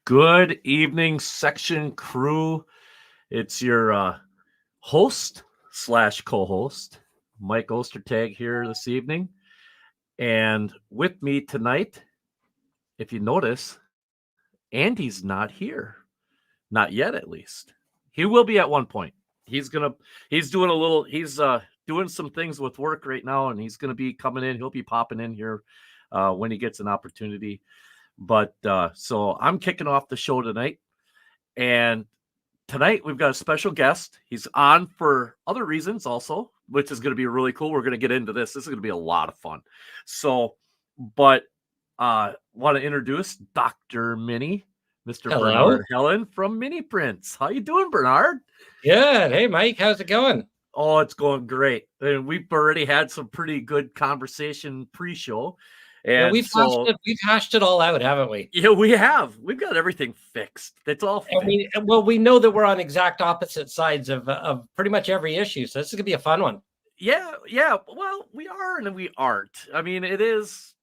Good evening, section crew. It's your host slash co-host, Mike Ostertag here this evening. And with me tonight, if you notice, Andy's not here. Not yet, at least. He will be at one point. He's doing doing some things with work right now, and he's gonna be coming in. He'll be popping in here when he gets an opportunity. But so I'm kicking off the show tonight. And tonight we've got a special guest. He's on for other reasons also, which is going to be really cool. We're going to get into this. This is going to be a lot of fun. So, but want to introduce Dr. Mini, Mr. Hello. Bernard Helen from Mini Prints. How you doing, Bernard? Good. Hey, Mike, how's it going? Oh, it's going great. And we've already had some pretty good conversation pre-show. And yeah, we've hashed it all out, haven't we? Yeah, we have. We've got everything fixed. It's all fixed. We know that we're on exact opposite sides of pretty much every issue. So this is gonna be a fun one. Yeah. Well, we are and we aren't. I mean, it is.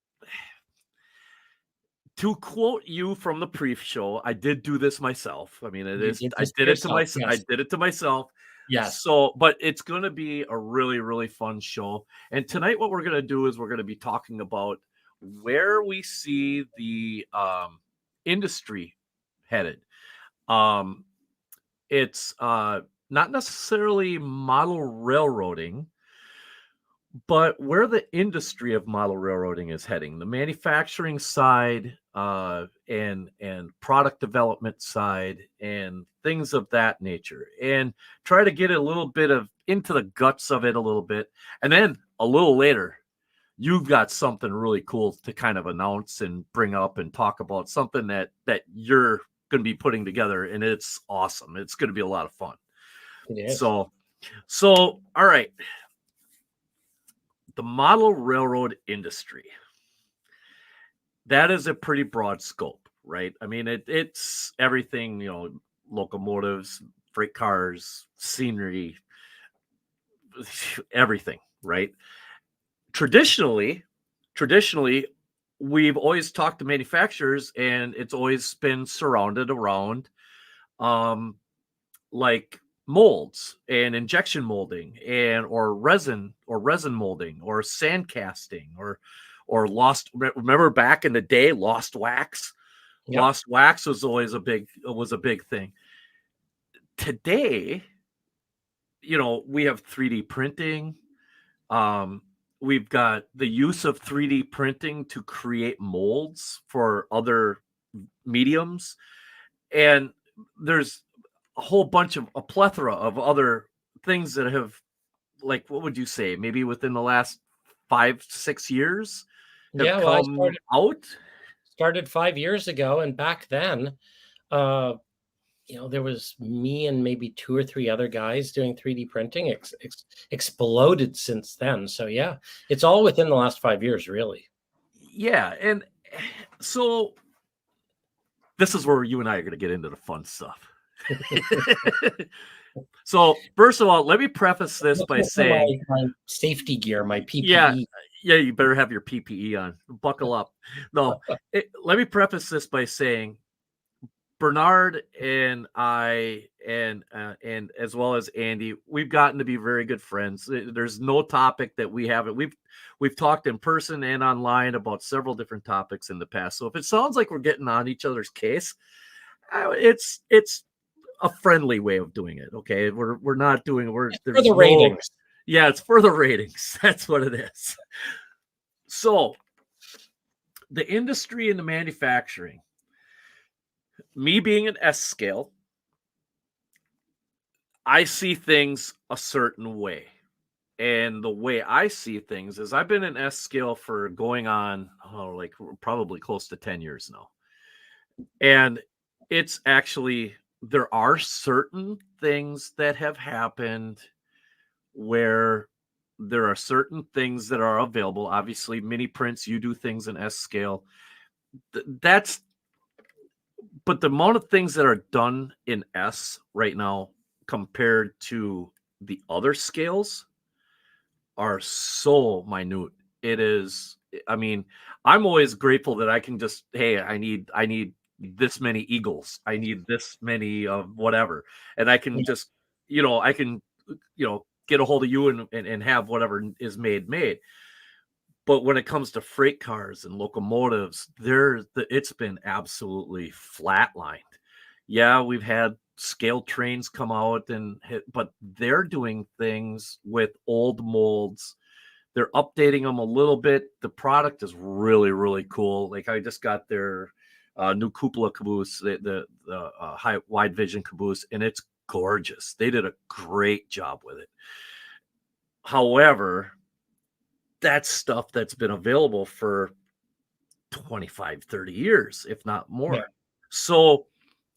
To quote you from the pre-show, I did do this myself. I mean, it is. I did it to myself. Yes. I did it to myself. Yes. So, but it's going to be a really, really fun show. And tonight, what we're going to do is we're going to be talking about where we see the industry headed. It's not necessarily model railroading, but where the industry of model railroading is heading, the manufacturing side and product development side and things of that nature, and try to get a little bit of into the guts of it a little bit. And then a little later, you've got something really cool to kind of announce and bring up and talk about, something that you're going to be putting together, and it's awesome. It's going to be a lot of fun. It is. So all right. The model railroad industry. That is a pretty broad scope, right? I mean, it's everything, locomotives, freight cars, scenery, everything, right? Traditionally, we've always talked to manufacturers, and it's always been surrounded around like molds and injection molding or resin molding or sand casting or lost. Remember back in the day, lost wax. Yep. Lost wax was always a big thing. Today, we have 3D printing. We've got the use of 3D printing to create molds for other mediums, and there's a whole bunch of a plethora of other things that have, like, what would you say, maybe within the last 5-6 years have come out? Started 5 years ago, and back then, there was me and maybe 2 or 3 other guys doing 3D printing. Exploded since then. So yeah, it's all within the last 5 years, really. Yeah, and so this is where you and I are going to get into the fun stuff. So first of all, let me preface this by saying my safety gear, my PPE. Yeah, you better have your PPE on. Buckle up. No, let me preface this by saying Bernard and I and as well as Andy, we've gotten to be very good friends. There's no topic that we haven't. We've talked in person and online about several different topics in the past. So if it sounds like we're getting on each other's case, it's a friendly way of doing it. Okay, we're not doing there's for the ratings. Yeah, it's for the ratings. That's what it is. So the industry and the manufacturing. Me being an S scale, I see things a certain way. And the way I see things is I've been an S scale for going on, like probably close to 10 years now. And it's actually, there are certain things that have happened where there are certain things that are available. Obviously, mini prints, you do things in S scale. But the amount of things that are done in S right now compared to the other scales are so minute. It is, I mean, I'm always grateful that I can just, hey, I need this many eagles. I need this many of whatever. And I can Yeah. just, I can, get a hold of you and have whatever is made. But when it comes to freight cars and locomotives, it's been absolutely flatlined. Yeah, we've had scale trains come out but they're doing things with old molds. They're updating them a little bit. The product is really, really cool. Like I just got their new cupola caboose, the high wide vision caboose, and it's gorgeous. They did a great job with it. However, that's stuff that's been available for 25, 30 years, if not more. Yeah. So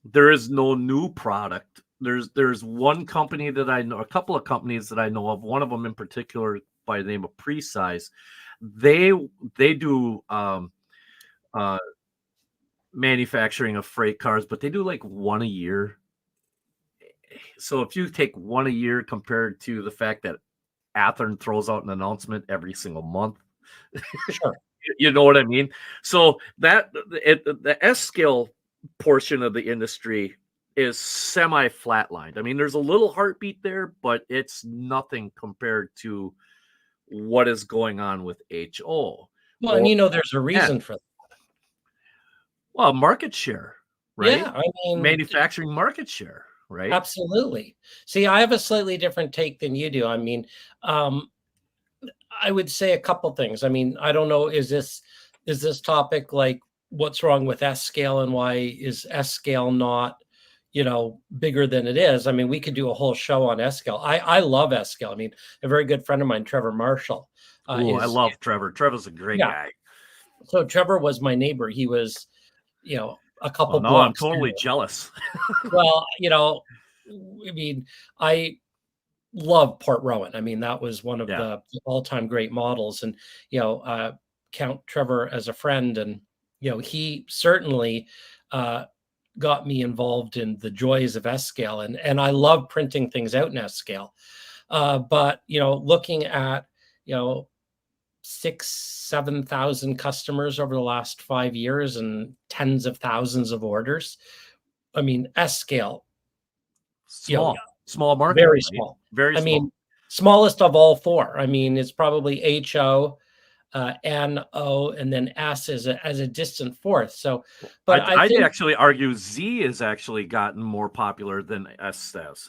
there is no new product. There's one company that I know, a couple of companies that I know of, one of them in particular by the name of Presize. They do manufacturing of freight cars, but they do like one a year. So if you take one a year compared to the fact that Athearn throws out an announcement every single month, Sure. you know what I mean? So the S scale portion of the industry is semi flatlined. I mean, there's a little heartbeat there, but it's nothing compared to what is going on with HO. Well, and there's a reason for that. Well, market share, right? Yeah, I mean, Manufacturing market share, right? absolutely. See, I have a slightly different take than you do. I mean, I would say a couple things. I mean, I don't know, is this topic like what's wrong with S scale and why is S scale not, bigger than it is? I mean, we could do a whole show on S scale. I love S scale. I mean, a very good friend of mine, Trevor Marshall, Oh, I love Trevor. Trevor's a great yeah. guy. So Trevor was my neighbor. He was, a couple Well, now I'm blocks totally down. jealous. Well, I mean, I love Port Rowan. I mean, that was one of Yeah. the all-time great models, and count Trevor as a friend, and he certainly got me involved in the joys of S scale, and I love printing things out in S scale. But looking at 7,000 customers over the last 5 years and tens of thousands of orders. I mean, S scale, small market, very right? small. Very I small. mean, smallest of all four. I mean, it's probably HO, NO, and then S as a distant fourth. So, but I I'd think, actually argue Z has actually gotten more popular than S has.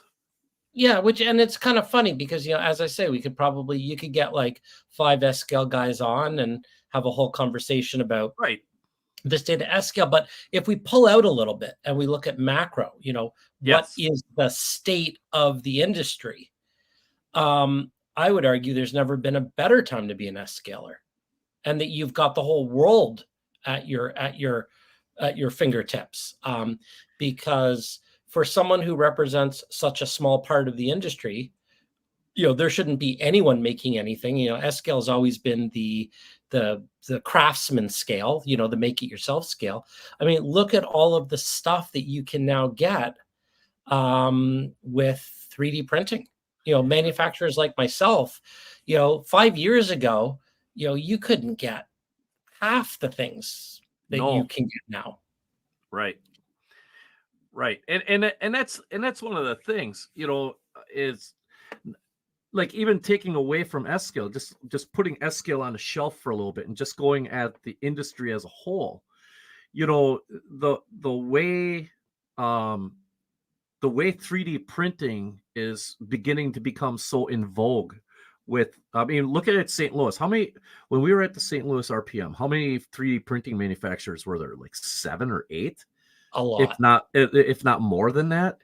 yeah, and it's kind of funny because, as I say, you could get like 5 S scale guys on and have a whole conversation about Right. this data S scale. But if we pull out a little bit and we look at macro, what Yes. is the state of the industry? I would argue there's never been a better time to be an S scaler, and that you've got the whole world at your fingertips. Because for someone who represents such a small part of the industry, there shouldn't be anyone making anything. S scale has always been the craftsman scale, the make it yourself scale. I mean, look at all of the stuff that you can now get with 3D printing. Manufacturers like myself, 5 years ago, you couldn't get half the things that you can get now. Right. Right. And that's one of the things, is like even taking away from S scale, just putting S scale on a shelf for a little bit and just going at the industry as a whole. The way 3D printing is beginning to become so in vogue look at it, St. Louis. When we were at the St. Louis RPM, how many 3D printing manufacturers were there? Like 7 or 8? A lot. If not more than that.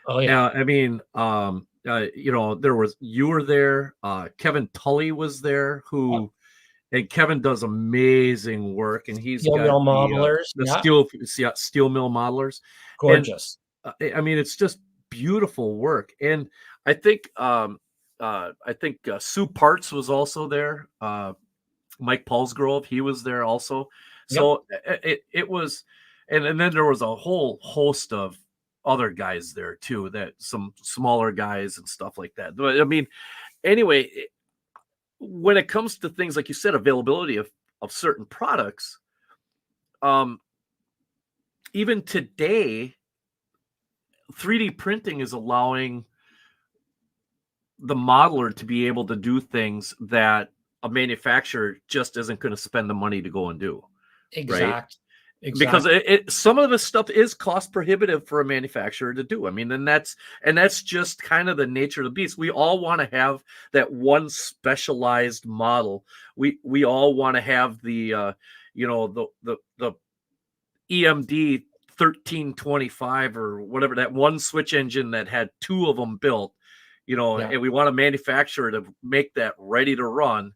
Oh yeah. I mean, you were there. Kevin Tully was there, and Kevin does amazing work, and he's Steel got mill modelers. the steel mill modelers. Gorgeous. And I mean, it's just beautiful work. And I think Sue Parts was also there. Mike Paulsgrove, he was there also. So it was, and then there was a whole host of other guys there too, that some smaller guys and stuff like that. But I mean, anyway, when it comes to things like you said, availability of certain products, even today, 3D printing is allowing the modeler to be able to do things that a manufacturer just isn't going to spend the money to go and do, right? Because Exact. some of the stuff is cost prohibitive for a manufacturer to do. I mean, and that's just kind of the nature of the beast. We all want to have that one specialized model. We all want to have the the EMD 1325 or whatever, that one switch engine that had two of them built, Yeah. and we want a manufacturer to make that ready to run.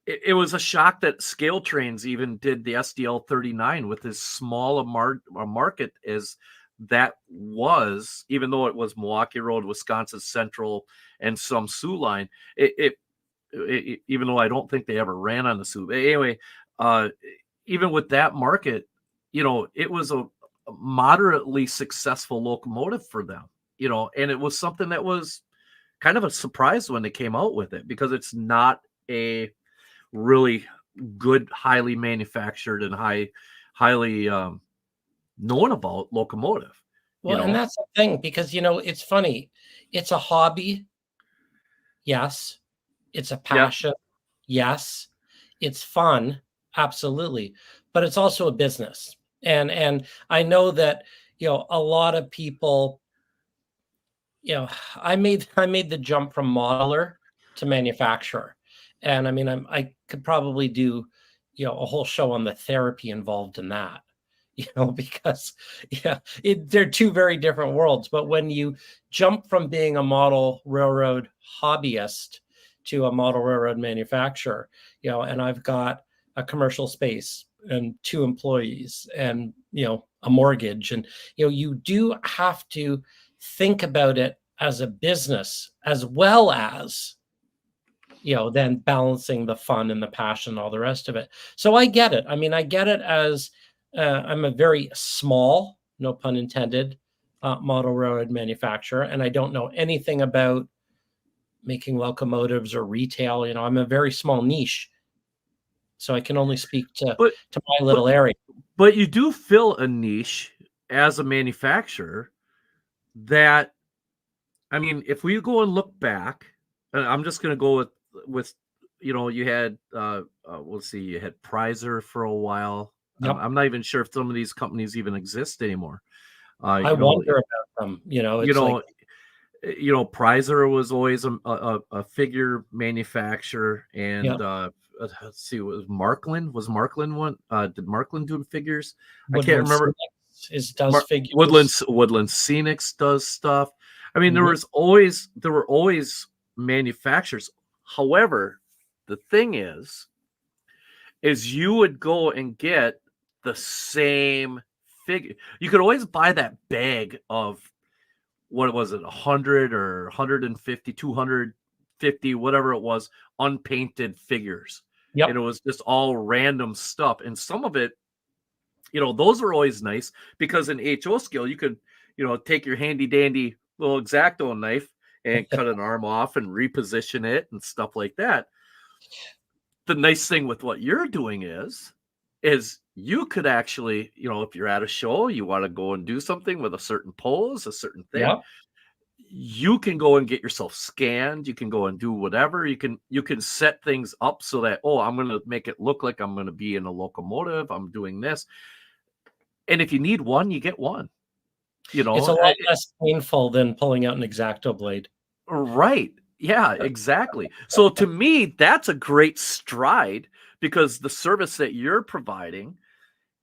It was a shock that Scale Trains even did the SDL 39 with as small a market as that was, even though it was Milwaukee Road, Wisconsin Central, and some Sioux line. Even though I don't think they ever ran on the Sioux. Anyway, even with that market, it was a moderately successful locomotive for them, and it was something that was kind of a surprise when they came out with it, because it's not a really good, highly manufactured and highly known about locomotive. Well, and that's the thing, because it's funny. It's a hobby, yes. It's a Yeah, passion, yes. It's fun, absolutely. But it's also a business. And I know that, a lot of people, I made the jump from modeler to manufacturer. And I mean, I could probably do, a whole show on the therapy involved in that, because they're two very different worlds. But when you jump from being a model railroad hobbyist to a model railroad manufacturer, and I've got a commercial space and 2 employees and, a mortgage, and, you do have to think about it as a business, as well as, then balancing the fun and the passion and all the rest of it. So I get it. I mean, I get it as I'm a very small, no pun intended, model railroad manufacturer, and I don't know anything about making locomotives or retail. I'm a very small niche, so I can only speak to but my but little area. but you do fill a niche as a manufacturer that, I mean, if we go and look back, and I'm just going to go with you had let's see, you had Prizer for a while. Yep. I'm not even sure if some of these companies even exist anymore. I wonder about them. You It's like, know, Prizer was always a figure manufacturer, and yep, let's see, was Markland? Was Markland one? Did Markland do figures? I can't Woodland remember. does figures. Woodland Scenics does stuff. I mean, Mhm. there were always manufacturers. However, the thing is you would go and get the same figure. You could always buy that bag of, what was it, 100 or 150, 250, whatever it was, unpainted figures. And Yep. it was just all random stuff. And some of it, those were always nice, because in HO scale, you could, take your handy dandy little X-Acto knife and cut an arm off and reposition it and stuff like that. The nice thing with what you're doing is you could actually, if you're at a show, you want to go and do something with a certain pose, a certain thing, Yep. you can go and get yourself scanned. You can go and do whatever. You can set things up so that, oh, I'm going to make it look like I'm going to be in a locomotive. I'm doing this. And if you need one, you get one, It's a lot less painful than pulling out an X-Acto blade. Right. Yeah, exactly. So to me, that's a great stride, because the service that you're providing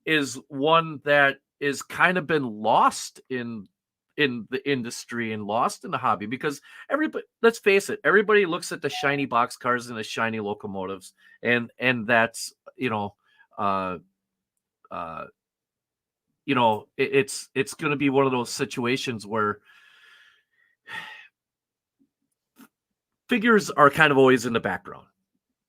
is one that is kind of been lost in the industry and lost in the hobby, because everybody, let's face it, everybody looks at the shiny box cars and the shiny locomotives, and that's, uh uh it's going to be one of those situations where figures are kind of always in the background.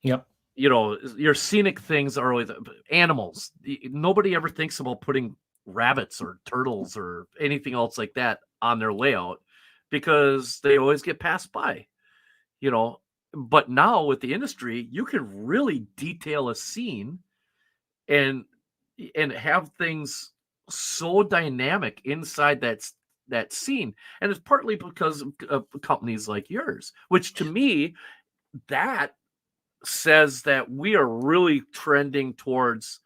Yep. Your scenic things are always animals. Nobody ever thinks about putting rabbits or turtles or anything else like that on their layout, because they always get passed by, you know. But now with the industry, you can really detail a scene, and and have things so dynamic inside that scene. And it's partly because of companies like yours, which to me, that says that we are really trending towards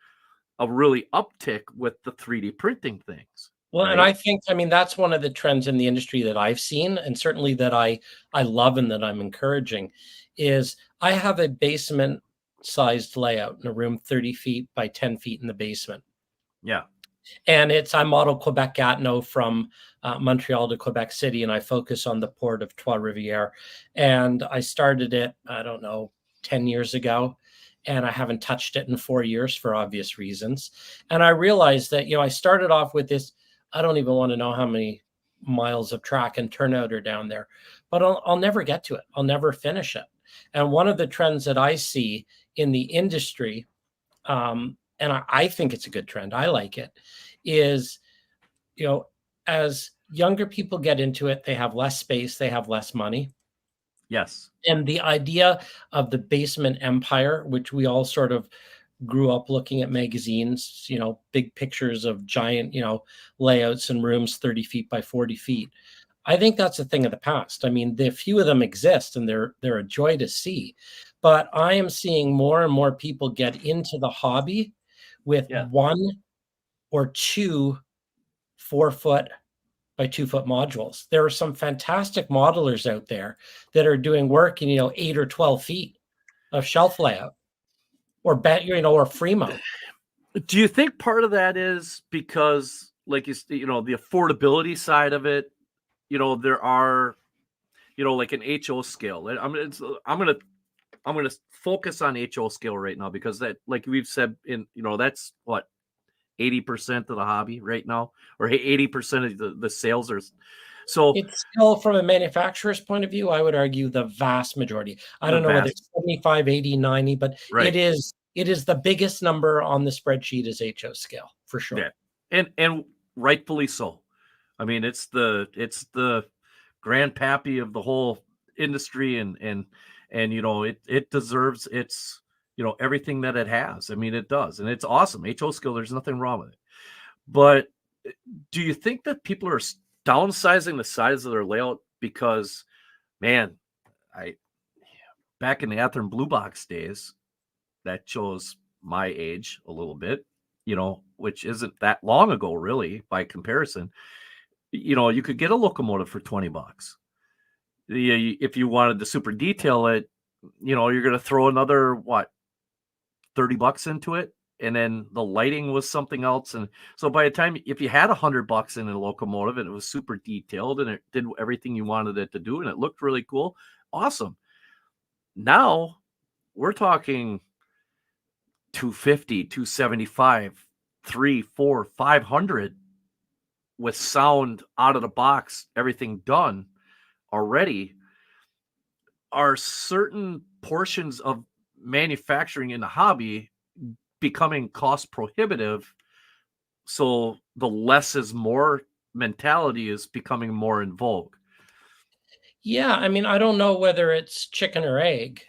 a really uptick with the 3D printing things, Well, and right? I think, I mean, that's one of the trends in the industry that I've seen, and certainly that I love and that I'm encouraging, is I have a basement sized layout in a room 30 feet by 10 feet in the basement. Yeah. And I model Quebec Gatineau from Montreal to Quebec City, and I focus on the port of Trois-Rivières. And I started it, I don't know, 10 years ago, and I haven't touched it in 4 years for obvious reasons. And I realized that, I started off with this, I don't even want to know how many miles of track and turnout are down there, but I'll never get to it. I'll never finish it. And one of the trends that I see in the industry, and I think it's a good trend, I like it, is, as younger people get into it, they have less space, they have less money. Yes. And the idea of the basement empire, which we all sort of grew up looking at magazines, big pictures of giant, layouts and rooms 30 feet by 40 feet. I think that's a thing of the past. I mean, the few of them exist and they're a joy to see. But I am seeing more and more people get into the hobby with Yeah. one or two 4 foot by 2 foot modules. There are some fantastic modelers out there that are doing work in 8 or 12 feet of shelf layout or or free mount. Do you think part of that is because, like, the affordability side of it? There are, like an HO scale. I'm gonna focus on HO scale right now because that, like we've said, that's what 80% of the hobby right now, or 80% of the sales are. So It's still, from a manufacturer's point of view, I would argue the vast majority. I the don't know whether vast, it's 75, 80, 90, but right? it is the biggest number on the spreadsheet is HO scale for Yeah, sure. and rightfully so. I mean, it's the grandpappy of the whole industry, and it deserves its everything that it has. I mean, it does, and it's awesome. HO skill, there's nothing wrong with it. But do you think that people are downsizing the size of their layout because, man, I back in the Athearn Blue Box days, that shows my age a little bit, which isn't that long ago, really, by comparison. You could get a locomotive for $20. If you wanted to super detail it, you're going to throw another, what, $30 into it. And then the lighting was something else. And so by the time, if you had $100 in a locomotive and it was super detailed and it did everything you wanted it to do and it looked really cool, awesome. Now we're talking 250, 275, 3, 4, 500 with sound out of the box, everything done already. Are certain portions of manufacturing in the hobby becoming cost prohibitive? So the less is more mentality is becoming more in vogue. Yeah, I mean, I don't know whether it's chicken or egg,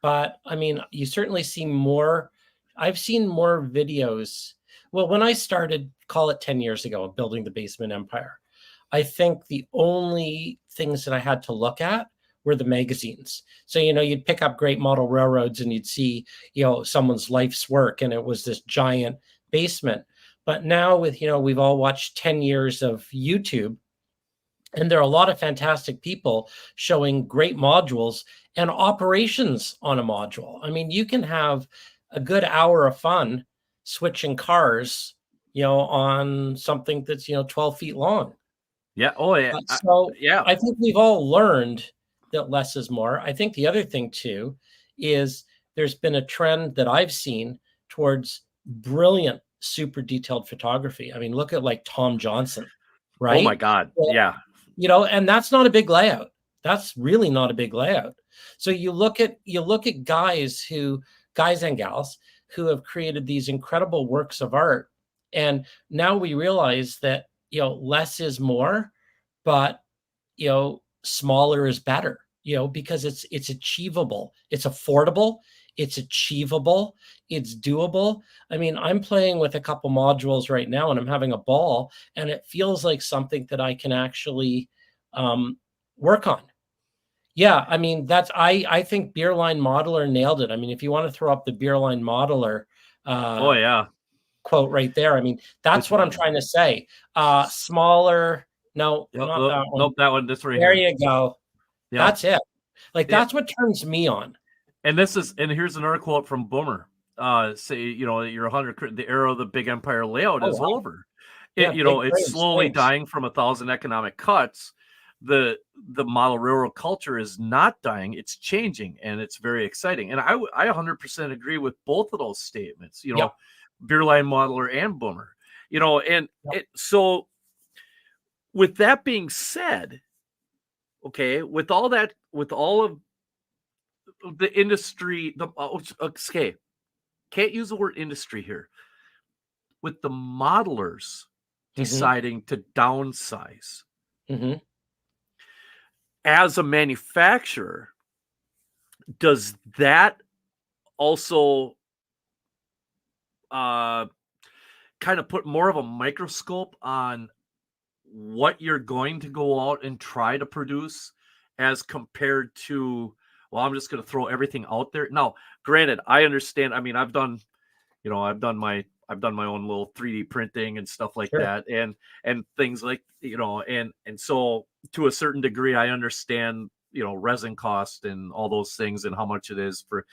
but I mean, you certainly see more. I've seen more videos. Well, when I started, call it 10 years ago, building the basement empire, I think the only things that I had to look at were the magazines. So, you'd pick up Great Model Railroads and you'd see, someone's life's work, and it was this giant basement. But now with, we've all watched 10 years of YouTube, and there are a lot of fantastic people showing great modules and operations on a module. I mean, you can have a good hour of fun switching cars, on something that's, 12 feet long. Yeah. Oh, yeah. So Yeah. I think we've all learned that less is more. I think the other thing too is there's been a trend that I've seen towards brilliant, super detailed photography. I mean, look at like Tom Johnson, Oh my right? God. Yeah. And that's not a big layout. That's really not a big layout. So you look at guys and gals who have created these incredible works of art, and now we realize that less is more, but smaller is better. Because it's achievable, it's affordable, It's achievable. It's doable. I mean, I'm playing with a couple modules right now and I'm having a ball, and it feels like something that I can actually work on. Yeah, I mean, I think Beerline Modeler nailed it. I mean, if you want to throw up the Beerline Modeler Oh yeah. quote right there, I mean, that's Which what I'm one? trying to say. Smaller, no, not that one. Nope, that one. This right There here. you go. Yep. That's it. Like, Yep. that's what turns me on. And here's another quote from Boomer. Say, you're 100. The era of the big empire layout Oh, is wow. over. Yeah, big It's praise. slowly Thanks. dying from 1,000 economic cuts. The model railroad culture is not dying; it's changing, and it's very exciting. And I 100% agree with both of those statements. Yep. Beerline Modeler and Boomer. And Yep. so with that being said, okay, with all of the industry, okay, can't use the word industry here. With the modelers Mm-hmm. deciding to downsize, Mm-hmm. as a manufacturer, does that also kind of put more of a microscope on what you're going to go out and try to produce as compared to, well, I'm just going to throw everything out there? Now, granted, I understand. I mean, I've done my own little 3D printing and stuff like Sure. that, and things like, and so to a certain degree I understand, resin cost and all those things and how much it is for.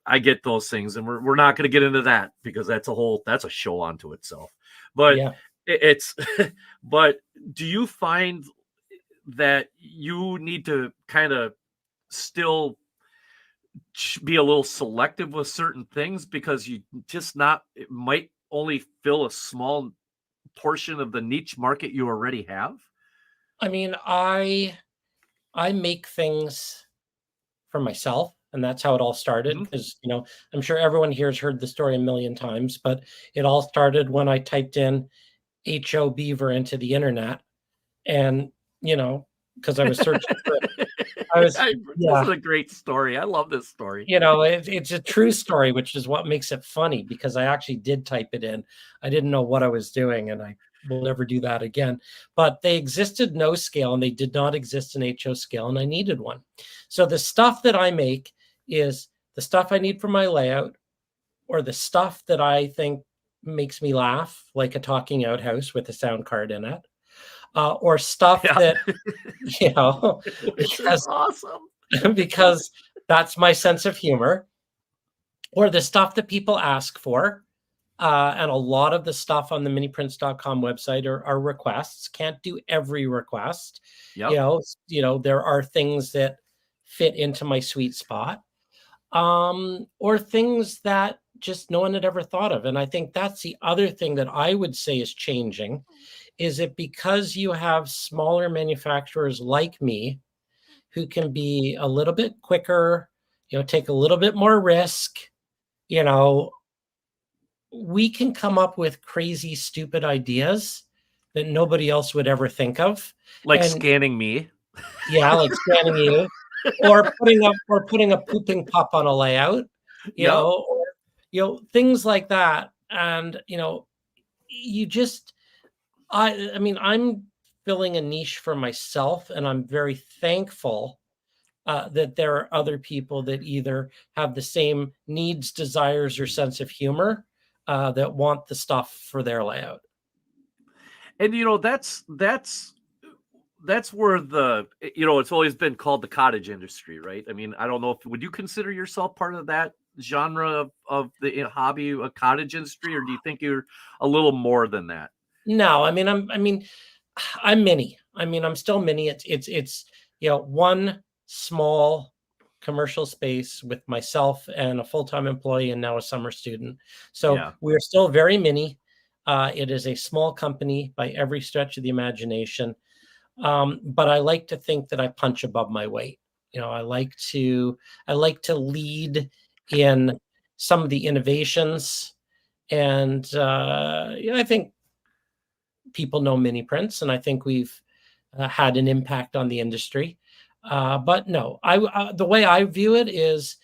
I get those things, and we're not going to get into that because that's a show onto itself. But Yeah. it's but do you find that you need to kind of still be a little selective with certain things because it might only fill a small portion of the niche market you already have? I mean, I make things for myself, and that's how it all started. Mhm. Because I'm sure everyone here has heard the story a million times, but it all started when I typed in "HO Beaver" into the internet, and because I was searching for, I was, This yeah, is a great story. I love this story. it's a true story, which is what makes it funny, because I actually did type it in. I didn't know what I was doing, and I will never do that again. But they existed no scale, and they did not exist in HO scale, and I needed one. So the stuff that I make is the stuff I need for my layout, or the stuff that I think makes me laugh, like a talking outhouse with a sound card in it, or stuff Yeah. that, Which is because awesome. because that's my sense of humor, or the stuff that people ask for. And a lot of the stuff on the miniprints.com website are requests. Can't do every request. Yep. There are things that fit into my sweet spot, or things that just no one had ever thought of. And I think that's the other thing that I would say is changing. Is it because you have smaller manufacturers like me who can be a little bit quicker, take a little bit more risk, you know, we can come up with crazy, stupid ideas that nobody else would ever think of. Like And scanning me. yeah, like scanning you, or putting a pooping pup on a layout, Yep. or things like that. And you just I mean, I'm filling a niche for myself, and I'm very thankful that there are other people that either have the same needs, desires, or sense of humor that want the stuff for their layout. And that's where it's always been called the cottage industry, right? I mean, I don't know if would you consider yourself part of that genre of the hobby, a cottage industry, or do you think you're a little more than that? No, I'm mini. I mean, I'm still mini. It's one small commercial space with myself and a full-time employee and now a summer student. So Yeah. we're still very mini. It is a small company by every stretch of the imagination. But I like to think that I punch above my weight. I like to lead in some of the innovations, and I think people know mini prints, and I think we've had an impact on the industry. But no, the way I view it is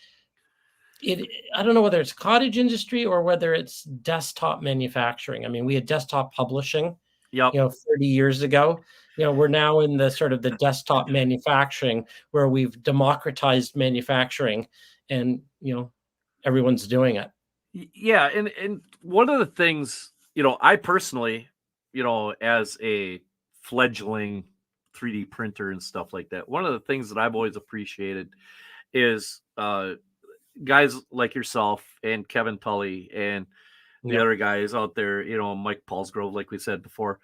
I don't know whether it's cottage industry or whether it's desktop manufacturing. I mean, we had desktop publishing, Yep. 30 years ago. We're now in the sort of the desktop manufacturing where we've democratized manufacturing and, everyone's doing it. Yeah, and one of the things, I personally, as a fledgling 3D printer and stuff like that, one of the things that I've always appreciated is guys like yourself and Kevin Tully and the Yeah. other guys out there, Mike Paulsgrove, like we said before,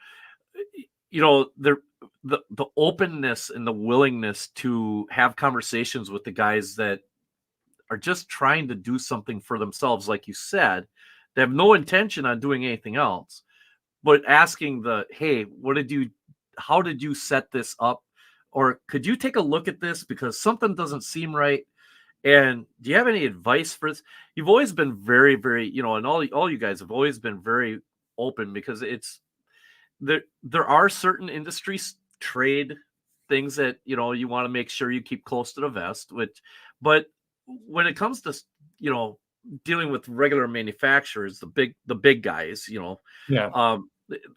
they're the openness and the willingness to have conversations with the guys that are just trying to do something for themselves, like you said. They have no intention on doing anything else, but asking hey, how did you set this up? Or could you take a look at this because something doesn't seem right? And do you have any advice for this? You've always been very, very, and all you guys have always been very open because there are certain industries trade things that you want to make sure you keep close to the vest, but when it comes to dealing with regular manufacturers, the big guys, Yeah.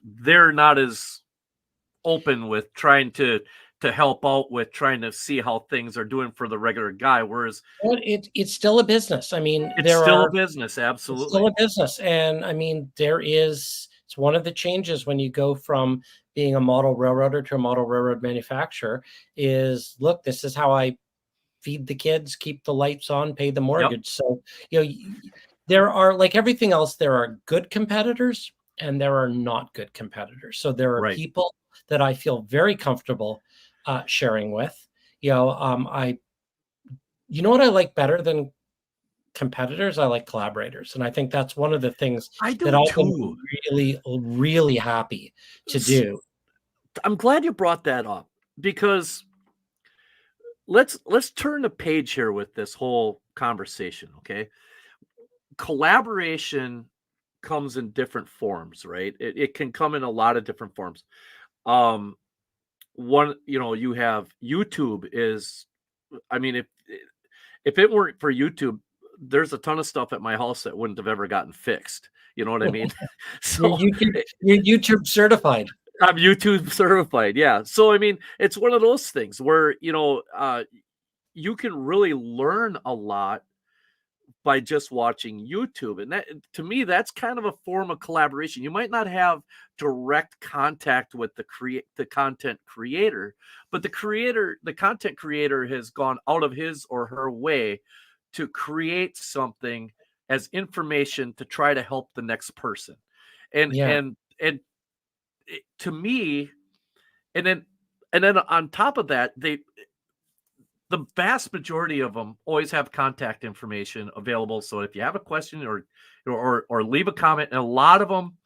they're not as open with trying to help out with trying to see how things are doing for the regular guy, whereas But it's still a business. I mean, it's still a business. it's still Absolutely. a business. And I mean, it's one of the changes when you go from being a model railroader to a model railroad manufacturer is, look, this is how I feed the kids, keep the lights on, pay the Yep. mortgage. So, there are, like everything else, there are good competitors and there are not good competitors. So there are Right. people that I feel very comfortable sharing with. You know what I like better than competitors? I like collaborators. And I think that's one of the things I that do I've been too. really, really happy to S- do. I'm glad you brought that up because let's turn the page here with this whole conversation, okay? Collaboration comes in different forms, right? It can come in a lot of different forms. Um, one, you have YouTube is, I mean, if it weren't for YouTube, there's a ton of stuff at my house that wouldn't have ever gotten fixed. You know what I mean? You're So YouTube, you're YouTube certified. I'm YouTube certified. Yeah. So I mean, it's one of those things where you can really learn a lot by just watching YouTube. And that, to me, that's kind of a form of collaboration. You might not have direct contact with the content creator, but the content creator has gone out of his or her way to create something as information to try to help the next person. And Yeah. to me, and then on top of that, the vast majority of them always have contact information available. So if you have a question or leave a comment, and a lot of them,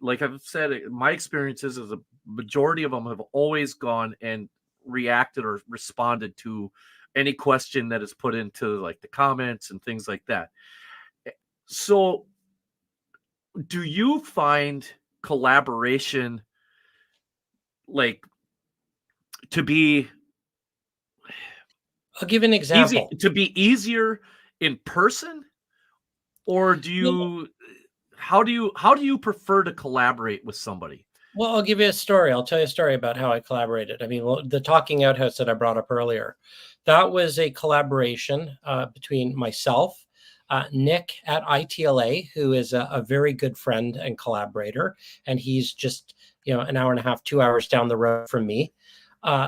like I've said, my experiences is a majority of them have always gone and reacted or responded to any question that is put into like the comments and things like that. So do you find collaboration like to be I'll give an example. easier in person, or how do you prefer to collaborate with somebody? Well, I'll give you a story. I'll tell you a story about how I collaborated. I mean, well, the Talking Outhouse that I brought up earlier, that was a collaboration between myself, Nick at ITLA, who is a very good friend and collaborator, and he's just an hour and a half, 2 hours down the road from me.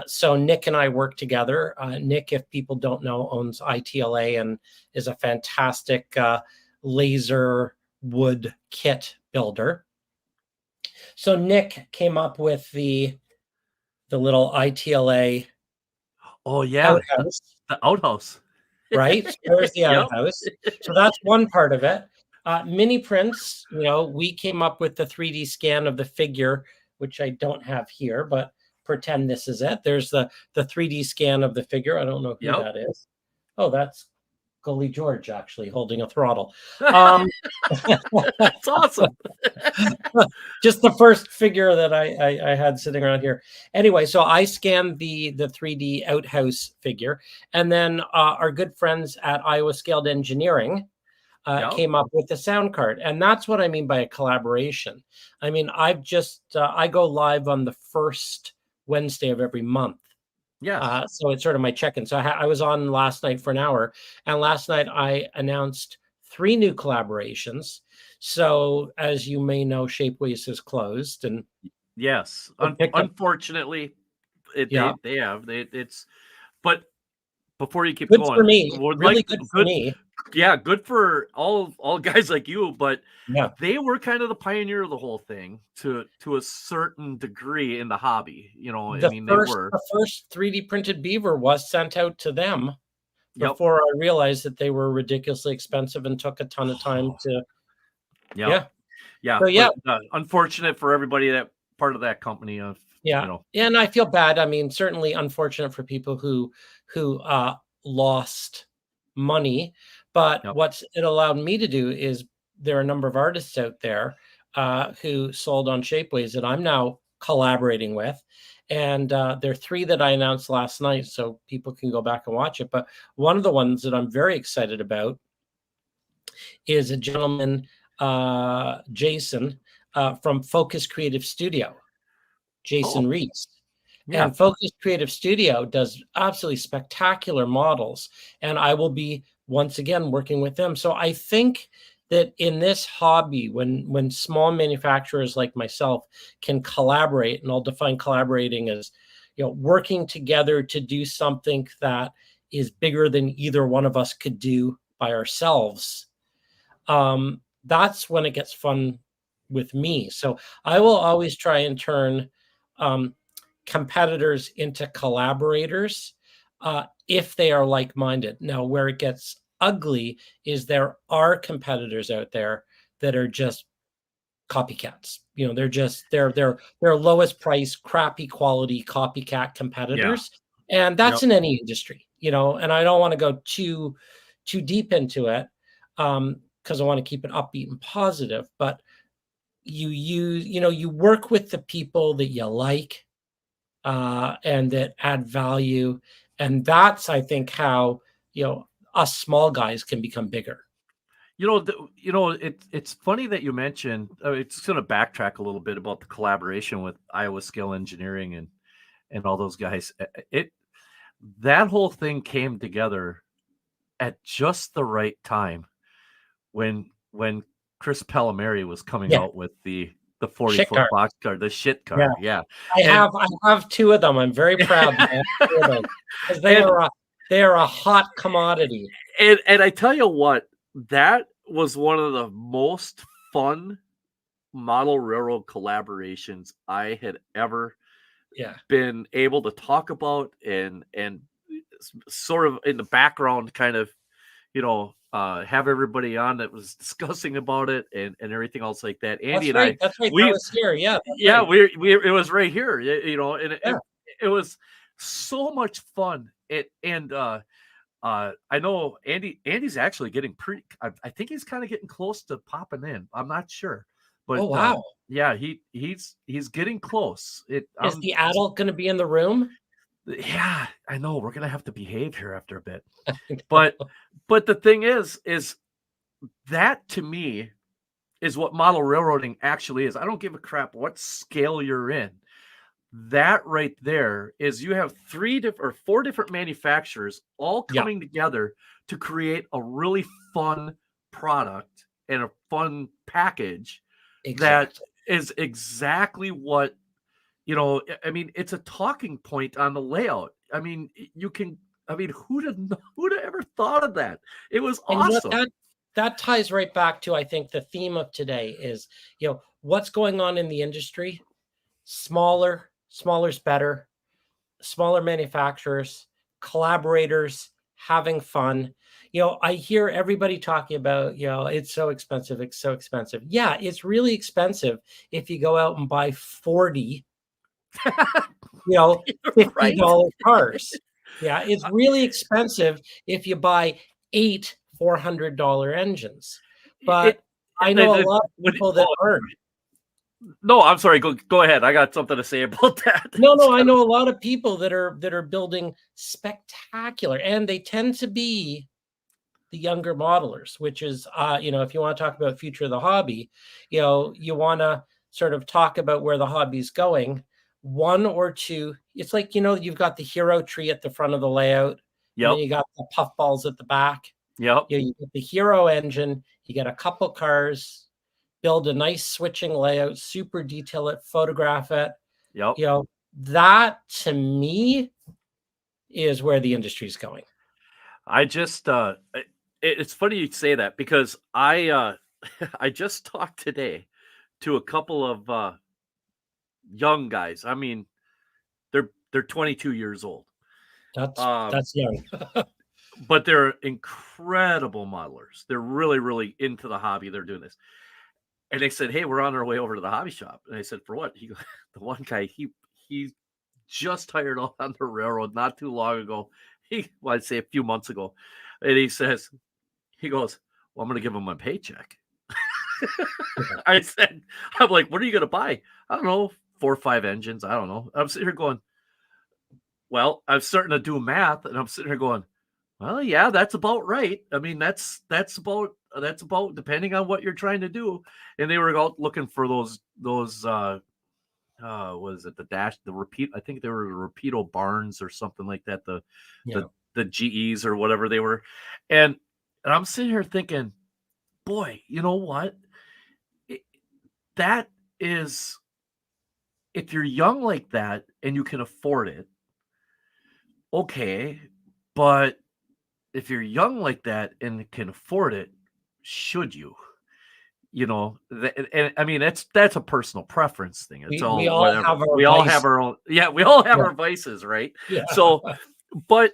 So Nick and I work together. Nick, if people don't know, owns ITLA and is a fantastic laser wood kit builder. So Nick came up with the little ITLA Oh yeah, outhouse, the outhouse. right? So there's the Yep. outhouse. So that's one part of it. Mini prints, we came up with the 3D scan of the figure, which I don't have here, but pretend this is it. There's the 3D scan of the figure. I don't know who Yep. that is. Oh, that's Gully George, actually, holding a throttle. That's awesome. Just the first figure that I had sitting around here. Anyway, so I scanned the 3D outhouse figure, and then our good friends at Iowa Scaled Engineering Yep. came up with the sound card, and that's what I mean by a collaboration. I mean, I've just I go live on the first Wednesday of every month. Yes. So it's sort of my check-in. So I was on last night for an hour, and last night I announced 3 new collaborations. So as you may know, Shapeways is closed, and Yes. I picked up. Unfortunately, Yeah, they have it's. But before you keep good for going, me. would Really like good for good. me. Yeah, good for all guys like you, but Yeah. they were kind of the pioneer of the whole thing to a certain degree in the hobby. I mean, they were. The first 3D printed beaver was sent out to them Yep. before I realized that they were ridiculously expensive and took a ton of time to. Yep. Yeah. Yeah, So yeah, but unfortunate for everybody that part of that company of yeah, and I feel bad. I mean, certainly unfortunate for people who lost money, but Yep. what it allowed me to do is there are a number of artists out there who sold on Shapeways that I'm now collaborating with, and there are 3 that I announced last night, so people can go back and watch it. But one of the ones that I'm very excited about is a gentleman, Jason, from Focus Creative Studio, Oh, Jason Reese. yeah. And Focus Creative Studio does absolutely spectacular models. And I will be once again working with them. So I think that in this hobby, when small manufacturers like myself can collaborate, and I'll define collaborating as working together to do something that is bigger than either one of us could do by ourselves, that's when it gets fun with me. So I will always try and turn um, competitors into collaborators if they are like-minded. Now, where it gets ugly is there are competitors out there that are just copycats. They're just they're lowest price, crappy quality copycat Yeah. competitors, and that's Yep. in any industry. And I don't want to go too deep into it because I want to keep it upbeat and positive. But you work with the people that you like and that add value, and that's I think how us small guys can become bigger. It's funny that you mentioned. It's going to backtrack a little bit about the collaboration with Iowa Scale Engineering and all those guys. That whole thing came together at just the right time when Chris Palomari was coming Yeah, out with the shit 40-foot car. box car, the shit Yeah, car. Yeah, I and have I have 2 of them. I'm very proud to have 2 of them because and they are a hot commodity. and I tell you what, that was one of the most fun model railroad collaborations I had ever Yeah. been able to talk about and sort of in the background kind of have everybody on that was discussing about it and everything else like that. Andy That's and I, right. That's right. That we was here. Yeah, that's yeah, right. we it was right here, and Yeah. it was so much fun. I know Andy's actually getting pretty. I think he's kind of getting close to popping in. I'm not sure, Oh, but wow. yeah, he's getting close. Is the adult going to be in the room? Yeah, I know we're gonna have to behave here after a bit, but the thing is that to me is what model railroading actually is. I don't give a crap what scale you're in. That right there is you have 4 different manufacturers all Yeah, coming together to create a really fun product and a fun package that exactly. is exactly what I mean, it's a talking point on the layout. I mean, who'd have ever thought of that? It was And awesome. that ties right back to I think the theme of today is what's going on in the industry. Smaller's better. Smaller manufacturers, collaborators, having fun. I hear everybody talking about, it's so expensive. It's so expensive. Yeah, it's really expensive if you go out and buy 40, Right? $50 cars. Yeah, it's really expensive if you buy 8 $400 engines. But I know a lot of people that aren't. No, I'm sorry. Go ahead. I got something to say about that. No, I know a lot of people that are building spectacular, and they tend to be the younger modelers, which is, if you want to talk about future of the hobby, you want to sort of talk about where the hobby's going. One or two, it's like, you've got the hero tree at the front of the layout, and then you got the puffballs at the back. Yep. You get the hero engine, you get a couple cars, build a nice switching layout, super detail it, photograph it. Yep. That to me is where the industry's going. I just it's funny you say that, because I just talked today to a couple of young guys. I mean, they're 22 years old. That's young. But they're incredible modelers. They're really, really into the hobby. They're doing this. And they said, "Hey, we're on our way over to the hobby shop." And I said, "For what?" The one guy, he just hired on the railroad not too long ago. I'd say a few months ago. And he goes, "Well, I'm going to give him my paycheck." I'm like, "What are you going to buy?" "I don't know, 4 or 5 engines. I don't know." I'm sitting here going, well, I'm starting to do math, and I'm sitting here going, well, yeah, that's about right. I mean, that's about depending on what you're trying to do. And they were out looking for those what is it, the repeat, I think they were the Rapido Barnes or something like that, the GEs or whatever they were. And I'm sitting here thinking, boy, you know what? That is, if you're young like that and you can afford it, okay, but if you're young like that and can afford it, should you? And I mean, that's a personal preference thing. It's we all all whatever. have our We all vice. have our own. Yeah, we all have our vices, right? Yeah. So, but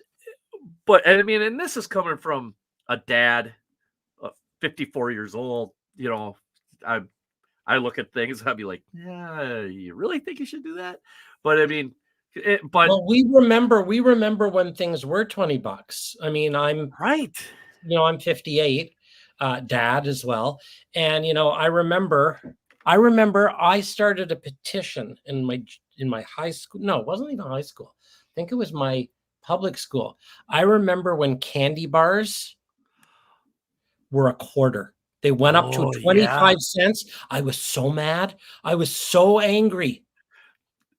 and I mean, and this is coming from a dad, 54 years old. I look at things, I'd be like, yeah, you really think you should do that? But I mean, well, we remember when things were $20. I mean, I'm right. I'm 58, dad as well. And, I remember I started a petition in my high school. No, it wasn't even high school. I think it was my public school. I remember when candy bars were a quarter. They went up to 25 cents. I was so mad. I was so angry.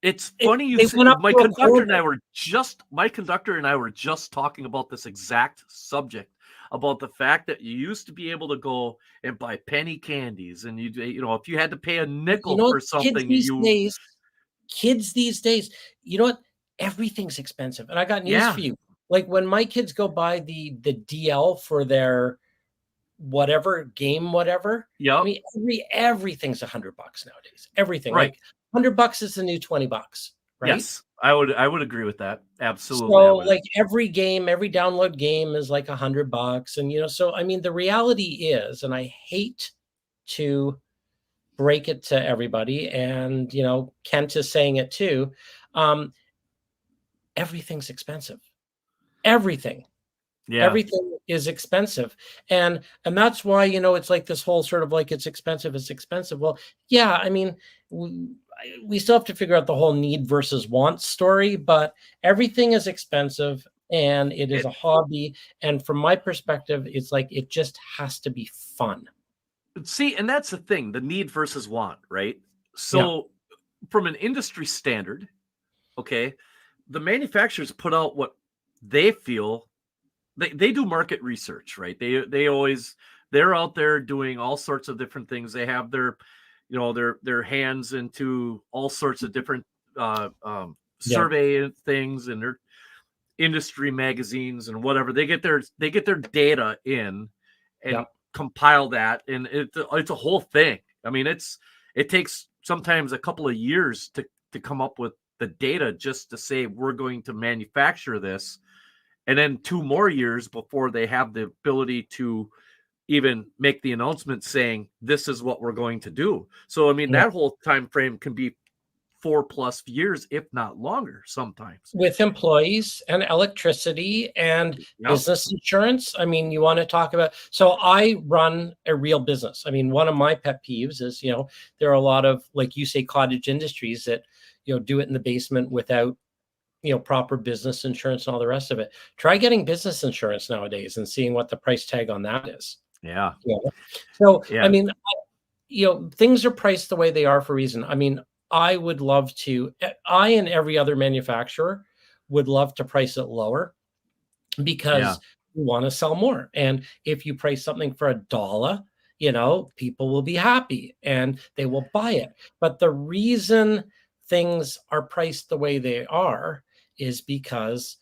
It's funny you say, my conductor and I were just talking about this exact subject, about the fact that you used to be able to go and buy penny candies, and if you had to pay a nickel for something, kids these days, you know what? Everything's expensive. And I got news for you. Like when my kids go buy the DL for their whatever game, whatever. Yeah. I mean, everything's $100 nowadays. Everything. Right. Like $100 is the new $20, right? Yes, I would agree with that. Absolutely. So like every download game is like $100. And so I mean, the reality is, and I hate to break it to everybody, and Kent is saying it too, everything's expensive. Everything is expensive, and that's why it's like this whole sort of like it's expensive. Well, yeah, I mean, we still have to figure out the whole need versus want story, but everything is expensive, and it is a hobby, and from my perspective, it's like it just has to be fun. See, and that's the thing, the need versus want, right? So from an industry standard, okay, the manufacturers put out what they feel. They do market research, right? They're out there doing all sorts of different things. They have their hands into all sorts of different survey things, and their industry magazines and whatever. They get their data in and compile that, and it's a whole thing. I mean, it takes sometimes a couple of years to come up with the data just to say we're going to manufacture this, and then 2 more years before they have the ability to even make the announcement saying this is what we're going to do. So I mean, that whole time frame can be 4+ years, if not longer sometimes. With employees and electricity and business insurance. I mean, you want to talk about, so I run a real business. I mean, one of my pet peeves is, there are a lot of, like you say, cottage industries that, do it in the basement without, proper business insurance and all the rest of it. Try getting business insurance nowadays and seeing what the price tag on that is. Yeah. So, Yeah. I mean, things are priced the way they are for a reason. I mean, I would love to, I and every other manufacturer would love to price it lower because we want to sell more. And if you price something for $1, people will be happy and they will buy it. But the reason things are priced the way they are is because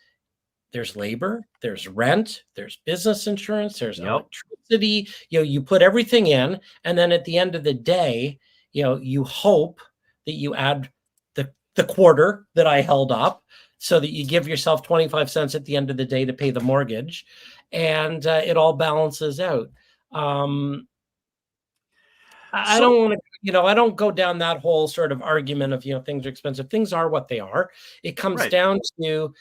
there's labor, there's rent, there's business insurance, there's electricity. You put everything in, and then at the end of the day, you hope that you add the quarter that I held up, so that you give yourself 25 cents at the end of the day to pay the mortgage, and it all balances out. I don't want to, I don't go down that whole sort of argument of, things are expensive. Things are what they are. It comes down to,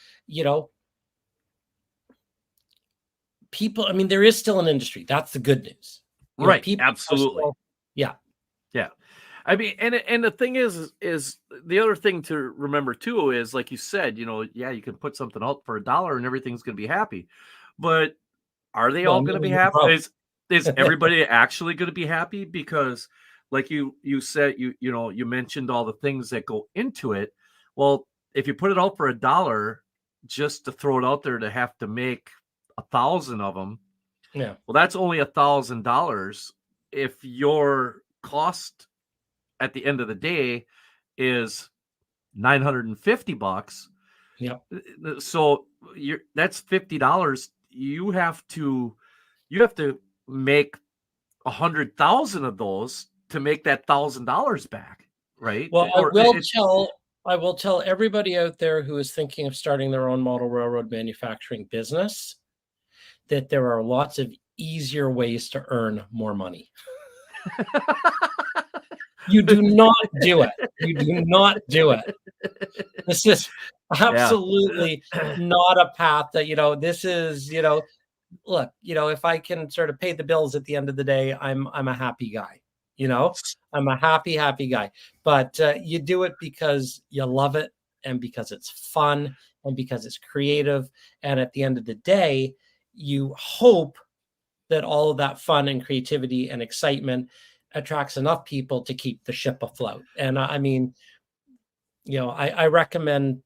people. I mean, there is still an industry. That's the good news. Right. People absolutely. Yeah. I mean, and the thing is the other thing to remember too is, like you said, you can put something out for $1 and everything's going to be happy, but are they all going to be happy? Is everybody actually going to be happy? Because, like you said, you mentioned all the things that go into it. Well, if you put it out for $1, just to throw it out there to have to make 1,000 of them, well, that's only $1,000. If your cost at the end of the day is $950, so that's $50. You have to make 100,000 of those to make that $1,000 back, right? Well, I will tell everybody out there who is thinking of starting their own model railroad manufacturing business that there are lots of easier ways to earn more money. You do not do it. You do not do it. This is absolutely not a path that, this is, look, if I can sort of pay the bills at the end of the day, I'm a happy guy. I'm a happy guy. But you do it because you love it, and because it's fun, and because it's creative. And at the end of the day, you hope that all of that fun and creativity and excitement attracts enough people to keep the ship afloat. And I mean, I recommend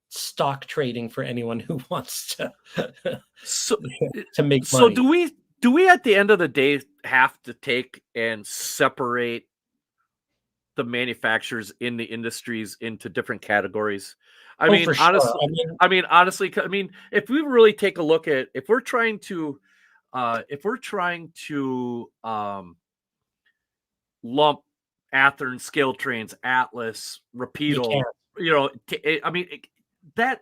stock trading for anyone who wants to to make money. So do we at the end of the day have to take and separate the manufacturers in the industries into different categories? I mean, honestly, if we really take a look at, if we're trying to lump Athearn, Scale Trains, Atlas, Rapido, that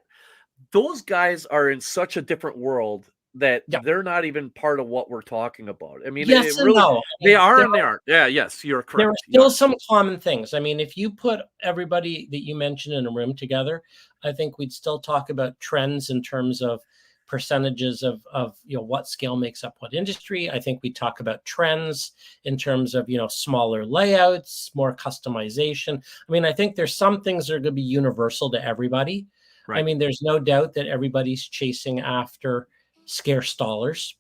those guys are in such a different world that they're not even part of what we're talking about. I mean, yes and no. They are and they aren't. Yeah, yes, you're correct. There are still some common things. I mean, if you put everybody that you mentioned in a room together, I think we'd still talk about trends in terms of percentages of what scale makes up what industry. I think we talk about trends in terms of smaller layouts, more customization. I mean, I think there's some things that are going to be universal to everybody. Right. I mean, there's no doubt that everybody's chasing after scarce dollars.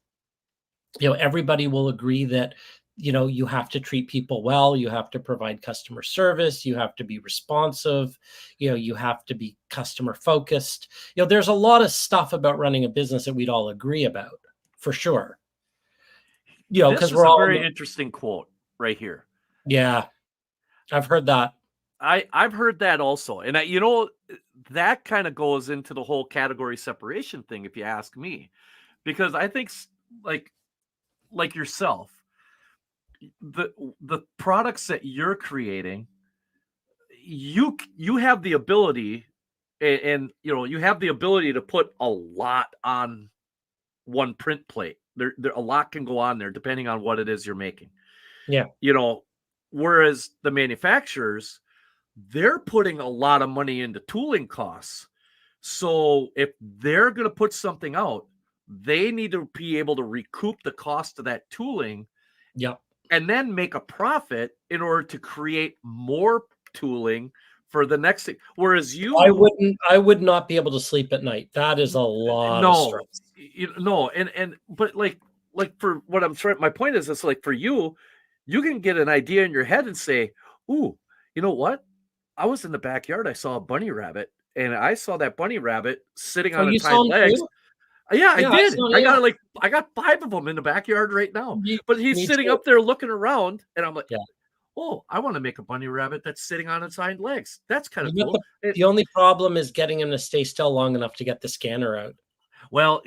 Everybody will agree that you have to treat people well, you have to provide customer service, you have to be responsive, you have to be customer focused. There's a lot of stuff about running a business that we'd all agree about, for sure. Because we're all very interesting quote right here. Yeah, I've heard that. I've heard that also, and that kind of goes into the whole category separation thing, if you ask me, because I think like yourself, the products that you're creating, you have the ability, and you have the ability to put a lot on one print plate. There a lot can go on there depending on what it is you're making. Yeah. Whereas the manufacturers, they're putting a lot of money into tooling costs. So if they're going to put something out, they need to be able to recoup the cost of that tooling Yep. and then make a profit in order to create more tooling for the next thing. Whereas I would not be able to sleep at night. That is a lot of no, stress. no, but like for what I'm trying, my point is, it's like for you, you can get an idea in your head and say, "Ooh, you know what? I was in the backyard. I saw a bunny rabbit, and I saw that bunny rabbit sitting Oh, on you its saw hind him legs. too? Yeah, I Yeah, I did. saw. Yeah, I got 5 of them in the backyard right now. me, But he's me sitting too. up there looking around, and I'm like, Yeah. "Oh, I want to make a bunny rabbit that's sitting on its hind legs. That's kind of cool." The only problem is getting him to stay still long enough to get the scanner out. Well,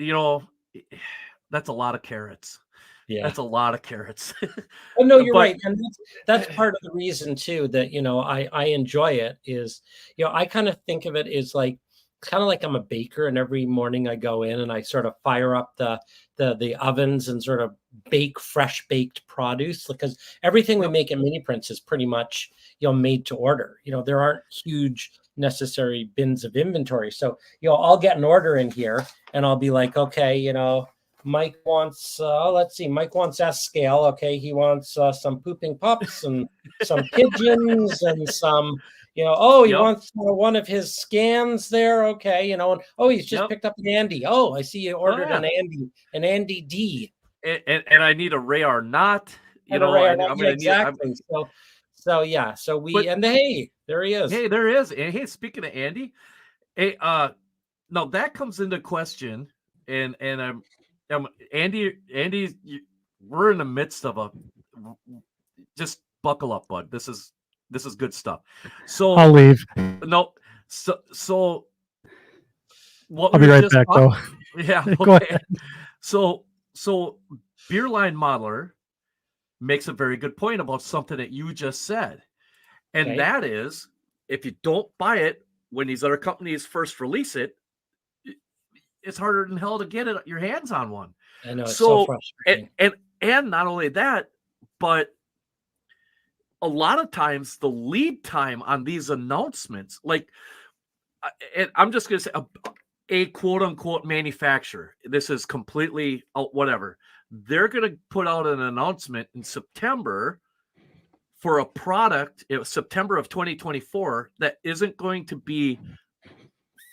that's a lot of carrots. Yeah. That's a lot of carrots. Oh, no, you're But right, and that's part of the reason too that I enjoy it is I kind of think of it as like kind of like I'm a baker, and every morning I go in and I sort of fire up the ovens and sort of bake fresh baked produce, because everything we yep, make at Mini Prints is pretty much made to order. There aren't huge necessary bins of inventory, so I'll get an order in here and I'll be like, okay, Mike wants, let's see, Mike wants S scale. Okay. He wants some pooping pups and some pigeons and some, he yep, wants one of his scans there. Okay. And he's just yep. picked up an Andy. Oh, I see you Oh ordered yeah. an Andy D. And I need a Ray or not. And a Ray. I'm Yeah, gonna need exactly. So yeah. So but and hey, there he is. hey, there is. And hey, speaking of Andy, hey, now that comes into question, and Andy, we're in the midst of a. Just buckle up, bud. This is good stuff. So I'll leave. no, so what I'll we be were right just back, though. yeah, Go okay. ahead. So Beerline Modeler makes a very good point about something that you just said, and Okay. that is, if you don't buy it when these other companies first release it, it's harder than hell to get your hands on one. I know, it's so frustrating. And not only that, but a lot of times the lead time on these announcements, like, and I'm just going to say a quote unquote manufacturer, this is completely whatever. They're going to put out an announcement in September for a product, September of 2024, that isn't going to be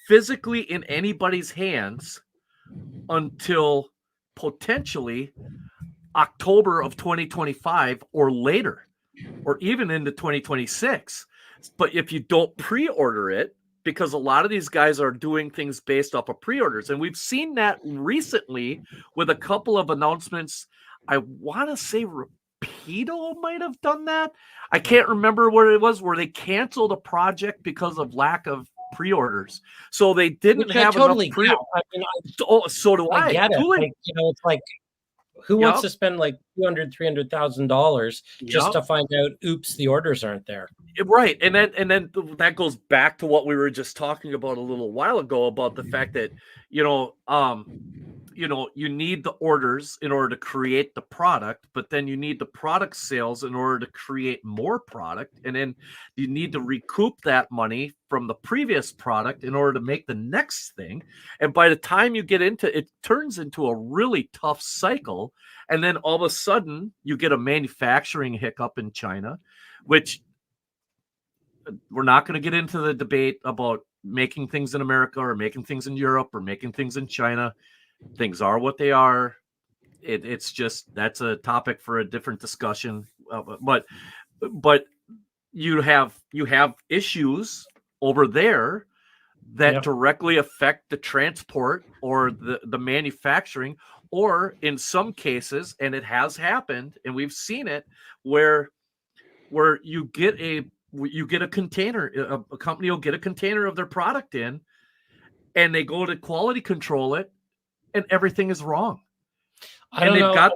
physically in anybody's hands until potentially October of 2025 or later, or even into 2026. But if you don't pre-order it, because a lot of these guys are doing things based off of pre-orders, and we've seen that recently with a couple of announcements. I want to say Rapido might have done that. I can't remember what it was, where they canceled a project because of lack of pre-orders. So they didn't Which I have totally enough get. I mean, so do I I. get it. Tooling. Like, it's like, who wants Yep. to spend like $200,000-$300,000 just Yep. to find out, oops, the orders aren't there? Right. And then that goes back to what we were just talking about a little while ago about the fact that, you need the orders in order to create the product, but then you need the product sales in order to create more product. And then you need to recoup that money from the previous product in order to make the next thing. And by the time you get into it, turns into a really tough cycle. And then all of a sudden you get a manufacturing hiccup in China, which we're not going to get into the debate about making things in America or making things in Europe or making things in China. Things are what they are. It's just, that's a topic for a different discussion. But you have issues over there that Yep. directly affect the transport or the manufacturing, or in some cases, and it has happened, and we've seen it, where you get a container, a company will get a container of their product in, and they go to quality control it, and everything is wrong. I don't know.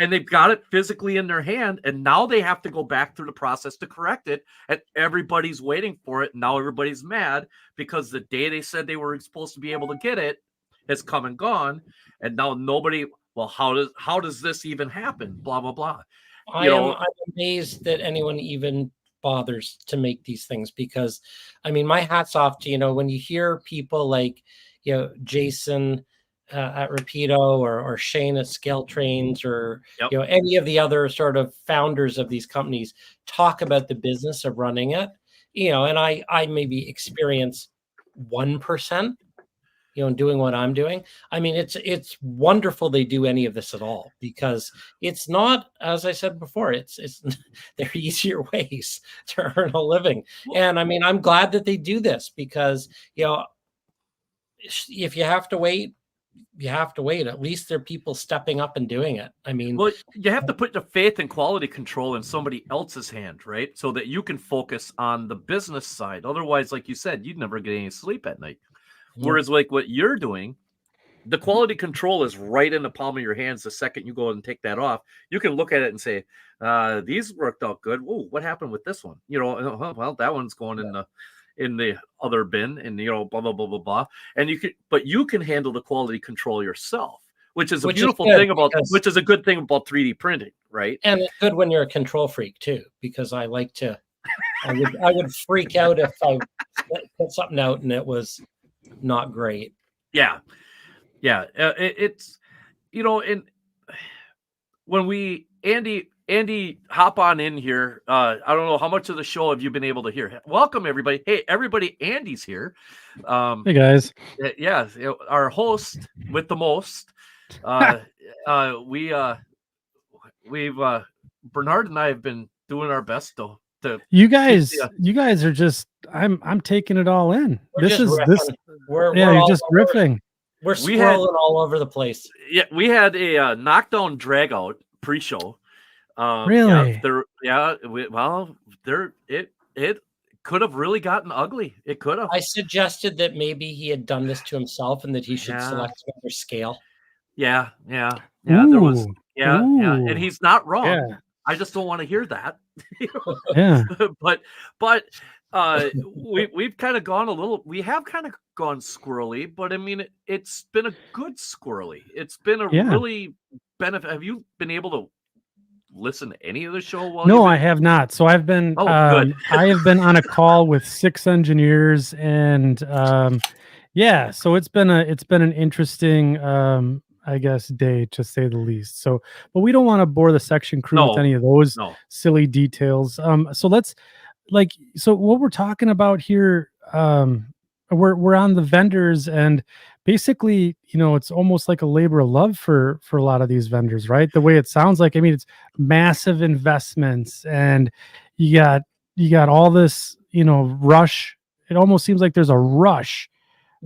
They've got it physically in their hand, and now they have to go back through the process to correct it, and everybody's waiting for it. And now everybody's mad because the day they said they were supposed to be able to get it has come and gone, and now nobody. Well, how does this even happen? Blah blah blah. I'm amazed that anyone even bothers to make these things, because I mean, my hat's off to, when you hear people like, Jason at Rapido, or Shane at Scale Trains, or Yep. any of the other sort of founders of these companies talk about the business of running it, and I maybe experience 1%, doing what I'm doing. I mean, it's wonderful they do any of this at all, because it's not, as I said before, it's there are easier ways to earn a living. And I mean, I'm glad that they do this, because if you have to wait, you have to wait. At least there are people stepping up and doing it. I mean, well, you have to put the faith and quality control in somebody else's hand, right? So that you can focus on the business side. Otherwise, like you said, you'd never get any sleep at night. Whereas like what you're doing, the quality control is right in the palm of your hands. The second you go and take that off, you can look at it and say, these worked out good. Whoa, what happened with this one? Well, that one's going in the other bin, and blah blah blah blah blah. And you can handle the quality control yourself, which is a beautiful thing about, which is a good thing about 3D printing, right? And it's good when you're a control freak too, because I like to. I would freak out if I put something out and it was not great. Yeah. It's and when Andy, hop on in here. I don't know how much of the show have you been able to hear. Welcome everybody. Hey everybody, Andy's here. Hey guys. Yeah, our host with the most. We've Bernard and I have been doing our best to you guys are just I'm taking it all in. We're just riffing. We're scrolling all over the place. Yeah, we had a knockdown drag out pre-show. Really? It could have really gotten ugly. It could have. I suggested that maybe he had done this to himself and that he should select another scale. Yeah. Ooh. There was and he's not wrong. Yeah. I just don't want to hear that. Yeah. But we've kind of gone we have kind of gone squirrely, but I mean it's been a good squirrely. It's been a really benefit. Have you been able to listen to any of the show? No, I have not. So I've been I have been on a call with 6 engineers, and so it's been an interesting I guess day, to say the least. So, but we don't want to bore the section crew with any of those silly details. So what we're talking about here, we're on the vendors, and basically, it's almost like a labor of love for a lot of these vendors, right? The way it sounds like, I mean, it's massive investments, and you got all this, rush. It almost seems like there's a rush,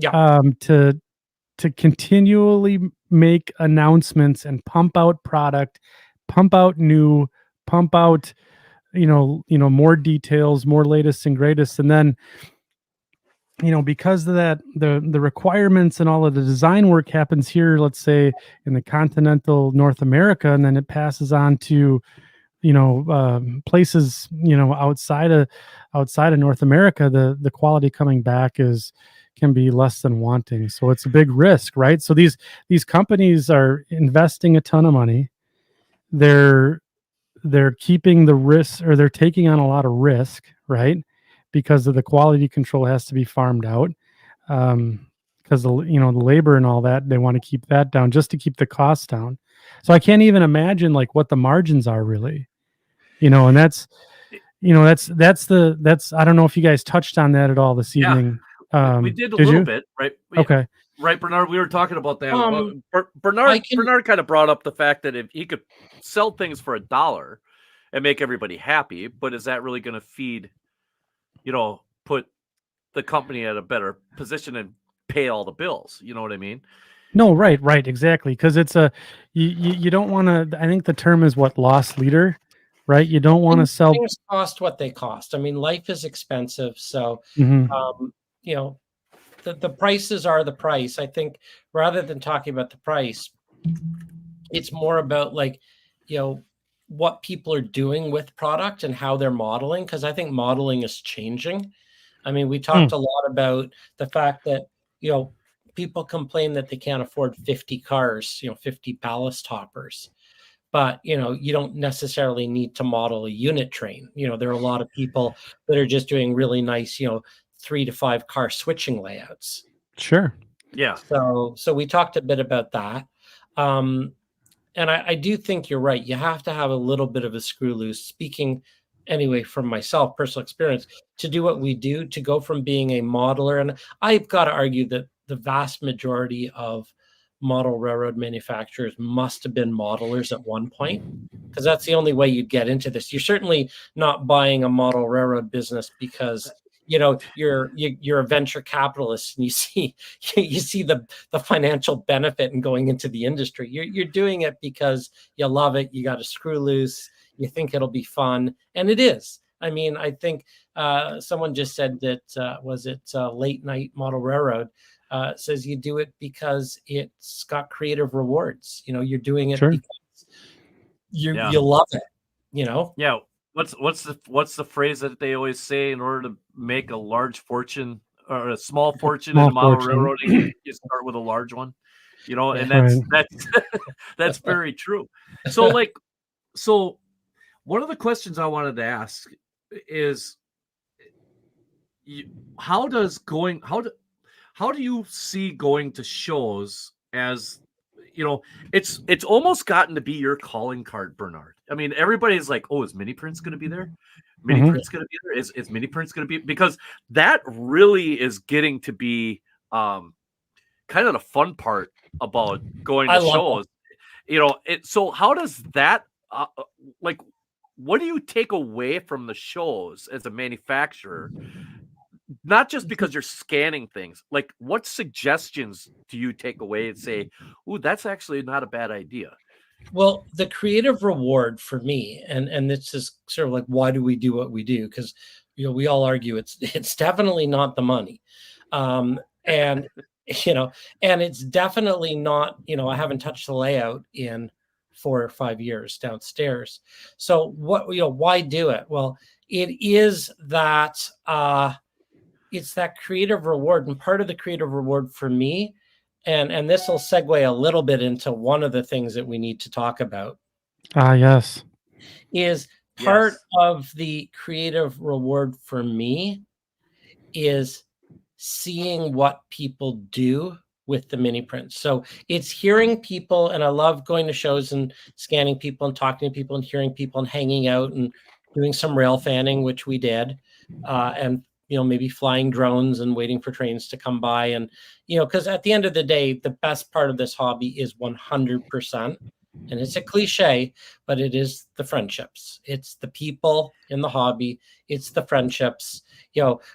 to continually make announcements and pump out product, pump out more details, more latest and greatest. And then, because of that, the requirements and all of the design work happens here, let's say in the continental North America, and then it passes on to, places, outside of North America, the quality coming back can be less than wanting. So it's a big risk, right? So these companies are investing a ton of money. They're keeping the risk, or they're taking on a lot of risk, right? Because of the quality control has to be farmed out. Because the labor and all that, they want to keep that down just to keep the costs down. So I can't even imagine like what the margins are really, and that's I don't know if you guys touched on that at all this evening. We did a little bit, right? Okay. Right, Bernard, we were talking about that. Bernard kind of brought up the fact that if he could sell things for $1 and make everybody happy, but is that really going to feed, put the company at a better position and pay all the bills? You know what I mean? No, right, exactly. Because it's you don't want to. I think the term is loss leader, right? You don't want to sell. Things cost what they cost. I mean, life is expensive, so the prices are the price. I think rather than talking about the price, it's more about what people are doing with product and how they're modeling, because I think modeling is changing. I mean, we talked a lot about the fact that people complain that they can't afford 50 cars, 50 ballast hoppers. but you don't necessarily need to model a unit train. There are a lot of people that are just doing really nice 3 to 5 car switching layouts. Sure. Yeah. So we talked a bit about that. And I do think you're right. You have to have a little bit of a screw loose, speaking anyway from myself, personal experience, to do what we do, to go from being a modeler. And I've got to argue that the vast majority of model railroad manufacturers must have been modelers at one point, because that's the only way you'd get into this. You're certainly not buying a model railroad business because you're a venture capitalist and you see the financial benefit in going into the industry. You're doing it because you love it. You got a screw loose. You think it'll be fun, and it is. I mean, I think someone just said that was it Late Night Model Railroad says you do it because it's got creative rewards. You're doing it because you love it. Yeah. What's the phrase that they always say? In order to make a large fortune or a small fortune in model railroading, you start with a large one. And that's very true. So one of the questions I wanted to ask is, how do you see going to shows as, it's almost gotten to be your calling card, Bernard. I mean, everybody's like, oh, is Mini Prints going to be there? Mini Prints going to be there? Is Mini Prints going to be? Because that really is getting to be kind of the fun part about going to shows. So how does that, what do you take away from the shows as a manufacturer? Not just because you're scanning things, like what suggestions do you take away and say, "Ooh, that's actually not a bad idea"? Well, the creative reward for me, and this is sort of like, why do we do what we do? Because we all argue it's definitely not the money, and and it's definitely not. I haven't touched the layout in 4 or 5 years downstairs. So why do it? Well, it is that. It's that creative reward, and part of the creative reward for me, and this will segue a little bit into one of the things that we need to talk about. Yes. Is part of the creative reward for me is seeing what people do with the mini prints. So it's hearing people, and I love going to shows and scanning people and talking to people and hearing people and hanging out and doing some rail fanning, which we did, and maybe flying drones and waiting for trains to come by. And, because at the end of the day, the best part of this hobby is 100%. And it's a cliche, but it is the friendships. It's the people in the hobby. It's the friendships.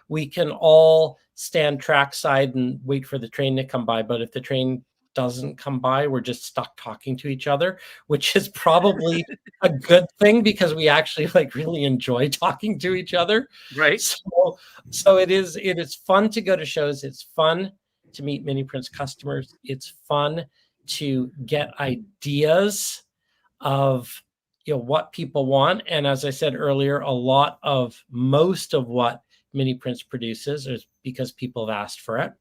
We can all stand trackside and wait for the train to come by. But if the train doesn't come by, we're just stuck talking to each other, which is probably a good thing because we actually really enjoy talking to each other. Right. So it is fun to go to shows. It's fun to meet Mini Prints customers. It's fun to get ideas of what people want. And as I said earlier, most of what Mini Prints produces is because people have asked for it.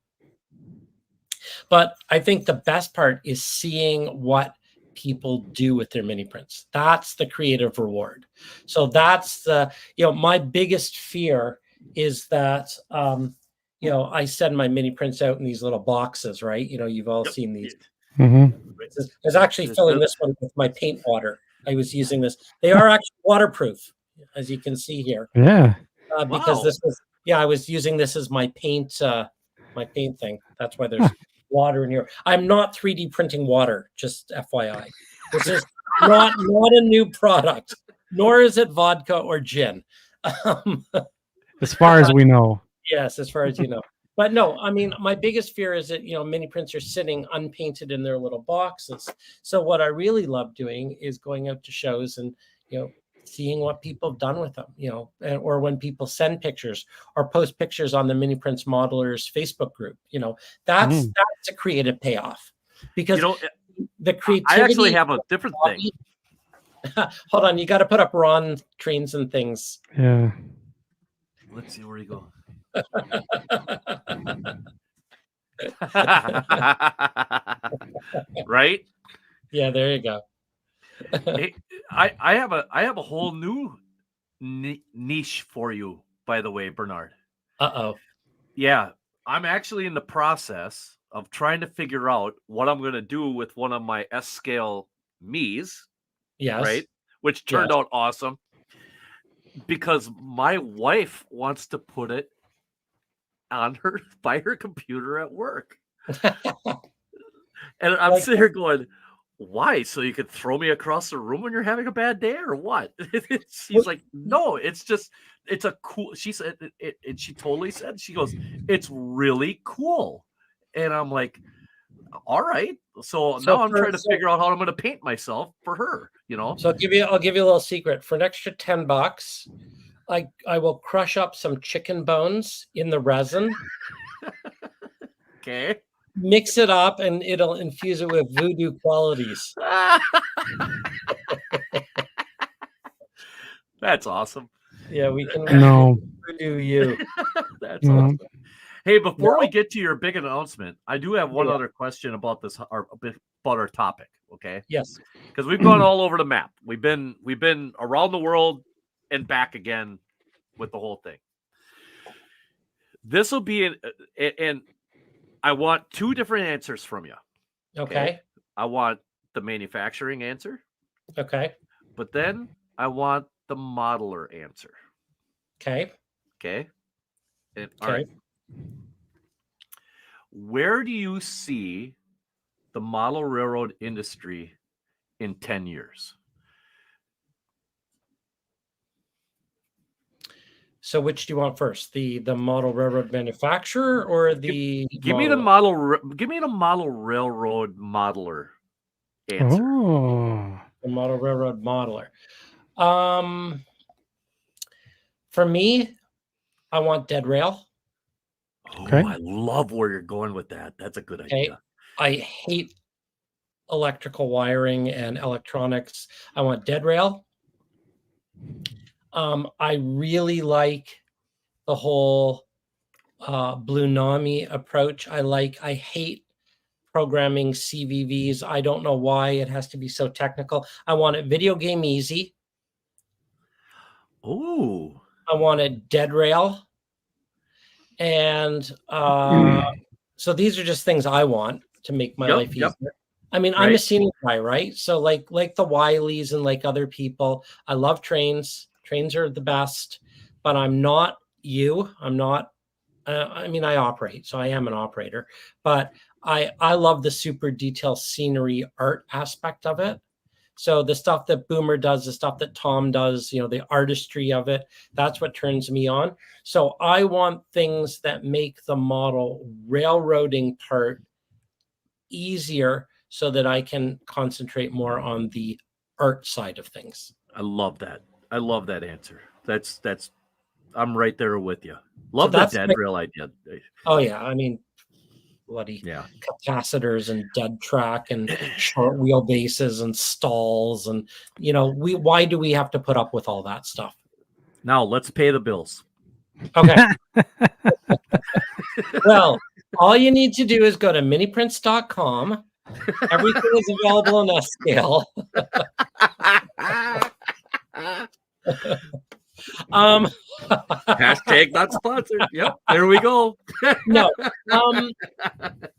But I think the best part is seeing what people do with their mini prints. That's the creative reward. So that's my biggest fear is that, I send my mini prints out in these little boxes, right? You've all seen these. I was actually filling this one with my paint water. I was using this. They are actually waterproof, as you can see here. Yeah. Because this was, I was using this as my paint thing. That's why there's water in here. I'm not 3D printing water, just FYI. This is not a new product, nor is it vodka or gin. As far as we know. Yes, as far as you know. But no, I mean, my biggest fear is that, mini prints are sitting unpainted in their little boxes. So what I really love doing is going out to shows and, seeing what people have done with them, or when people send pictures or post pictures on the Mini Prints Modelers Facebook group, that's a creative payoff, because the creativity. I actually have a different thing. Hold on, you got to put up Ron trains and things. Yeah. Let's see where you go. Right? Yeah, there you go. Hey, I have a whole new niche for you, by the way, Bernard. Uh-oh. Yeah, I'm actually in the process of trying to figure out what I'm going to do with one of my S scale Mi's, Yes. right? Which turned out awesome because my wife wants to put it on her by her computer at work. And I'm sitting here going, why? So you could throw me across the room when you're having a bad day or what? She's like, no, it's a cool, she said, and she totally said, she goes, it's really cool. And I'm like, all right. So now I'm trying to figure out how I'm going to paint myself for her, you know? So I'll give you a little secret. For an extra $10, I will crush up some chicken bones in the resin. Okay. Mix it up and it'll infuse it with voodoo qualities. That's awesome. Yeah, we can voodoo you. That's awesome. Hey, before we get to your big announcement, I do have one other question about this, about our topic. Okay. Yes. Because we've gone all over the map. We've been around the world and back again with the whole thing. This will be and I want two different answers from you. Okay. I want the manufacturing answer. Okay. But then I want the modeler answer. Okay. Okay. All right. Where do you see the model railroad industry in 10 years? So which do you want first? The model railroad manufacturer or the give me the model railroad modeler answer. The model railroad modeler. For me, I want dead rail. Okay. I love where you're going with that. That's a good idea. I hate electrical wiring and electronics. I want dead rail. I really like the whole Blue Nami approach. I hate programming CVVs. I don't know why it has to be so technical. I want it video game easy. Oh. I want it dead rail. And so these are just things I want to make my life easier. I mean, I'm a scenic guy, right? So like the Wileys and like other people, I love trains. Trains are the best, but I'm not you. I'm not, I mean, I operate, so I am an operator, but I love the super detailed scenery art aspect of it. So the stuff that Boomer does, the stuff that Tom does, you know, the artistry of it, that's what turns me on. So I want things that make the model railroading part easier so that I can concentrate more on the art side of things. I love that. I love that answer. That's I'm right there with you. Love the dead rail idea. Oh yeah, I mean, bloody capacitors and dead track and short wheelbases and stalls, and you know, why do we have to put up with all that stuff? Now let's pay the bills. Okay. Well, all you need to do is go to miniprints.com. Everything is available on S scale. Hashtag not sponsored. Yep, there we go. No.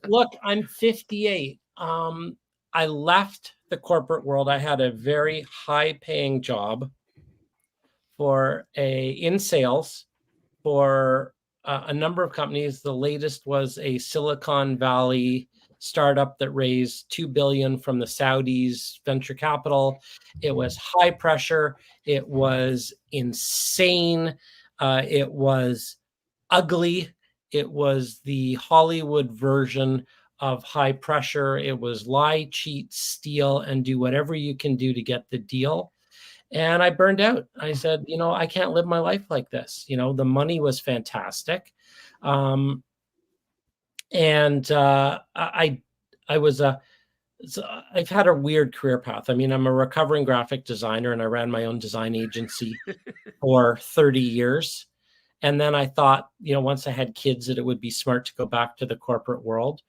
Look, I'm 58. I left the corporate world. I had a very high-paying job in sales for a number of companies. The latest was a Silicon Valley startup that raised $2 billion from the Saudis venture capital. It was high pressure. It was insane. It was ugly. It was the Hollywood version of high pressure. It was lie, cheat, steal, and do whatever you can do to get the deal. And I burned out. I said, you know, I can't live my life like this. You know, the money was fantastic. I've had a weird career path. I mean, I'm a recovering graphic designer and I ran my own design agency for 30 years. And then I thought, you know, once I had kids, that it would be smart to go back to the corporate world.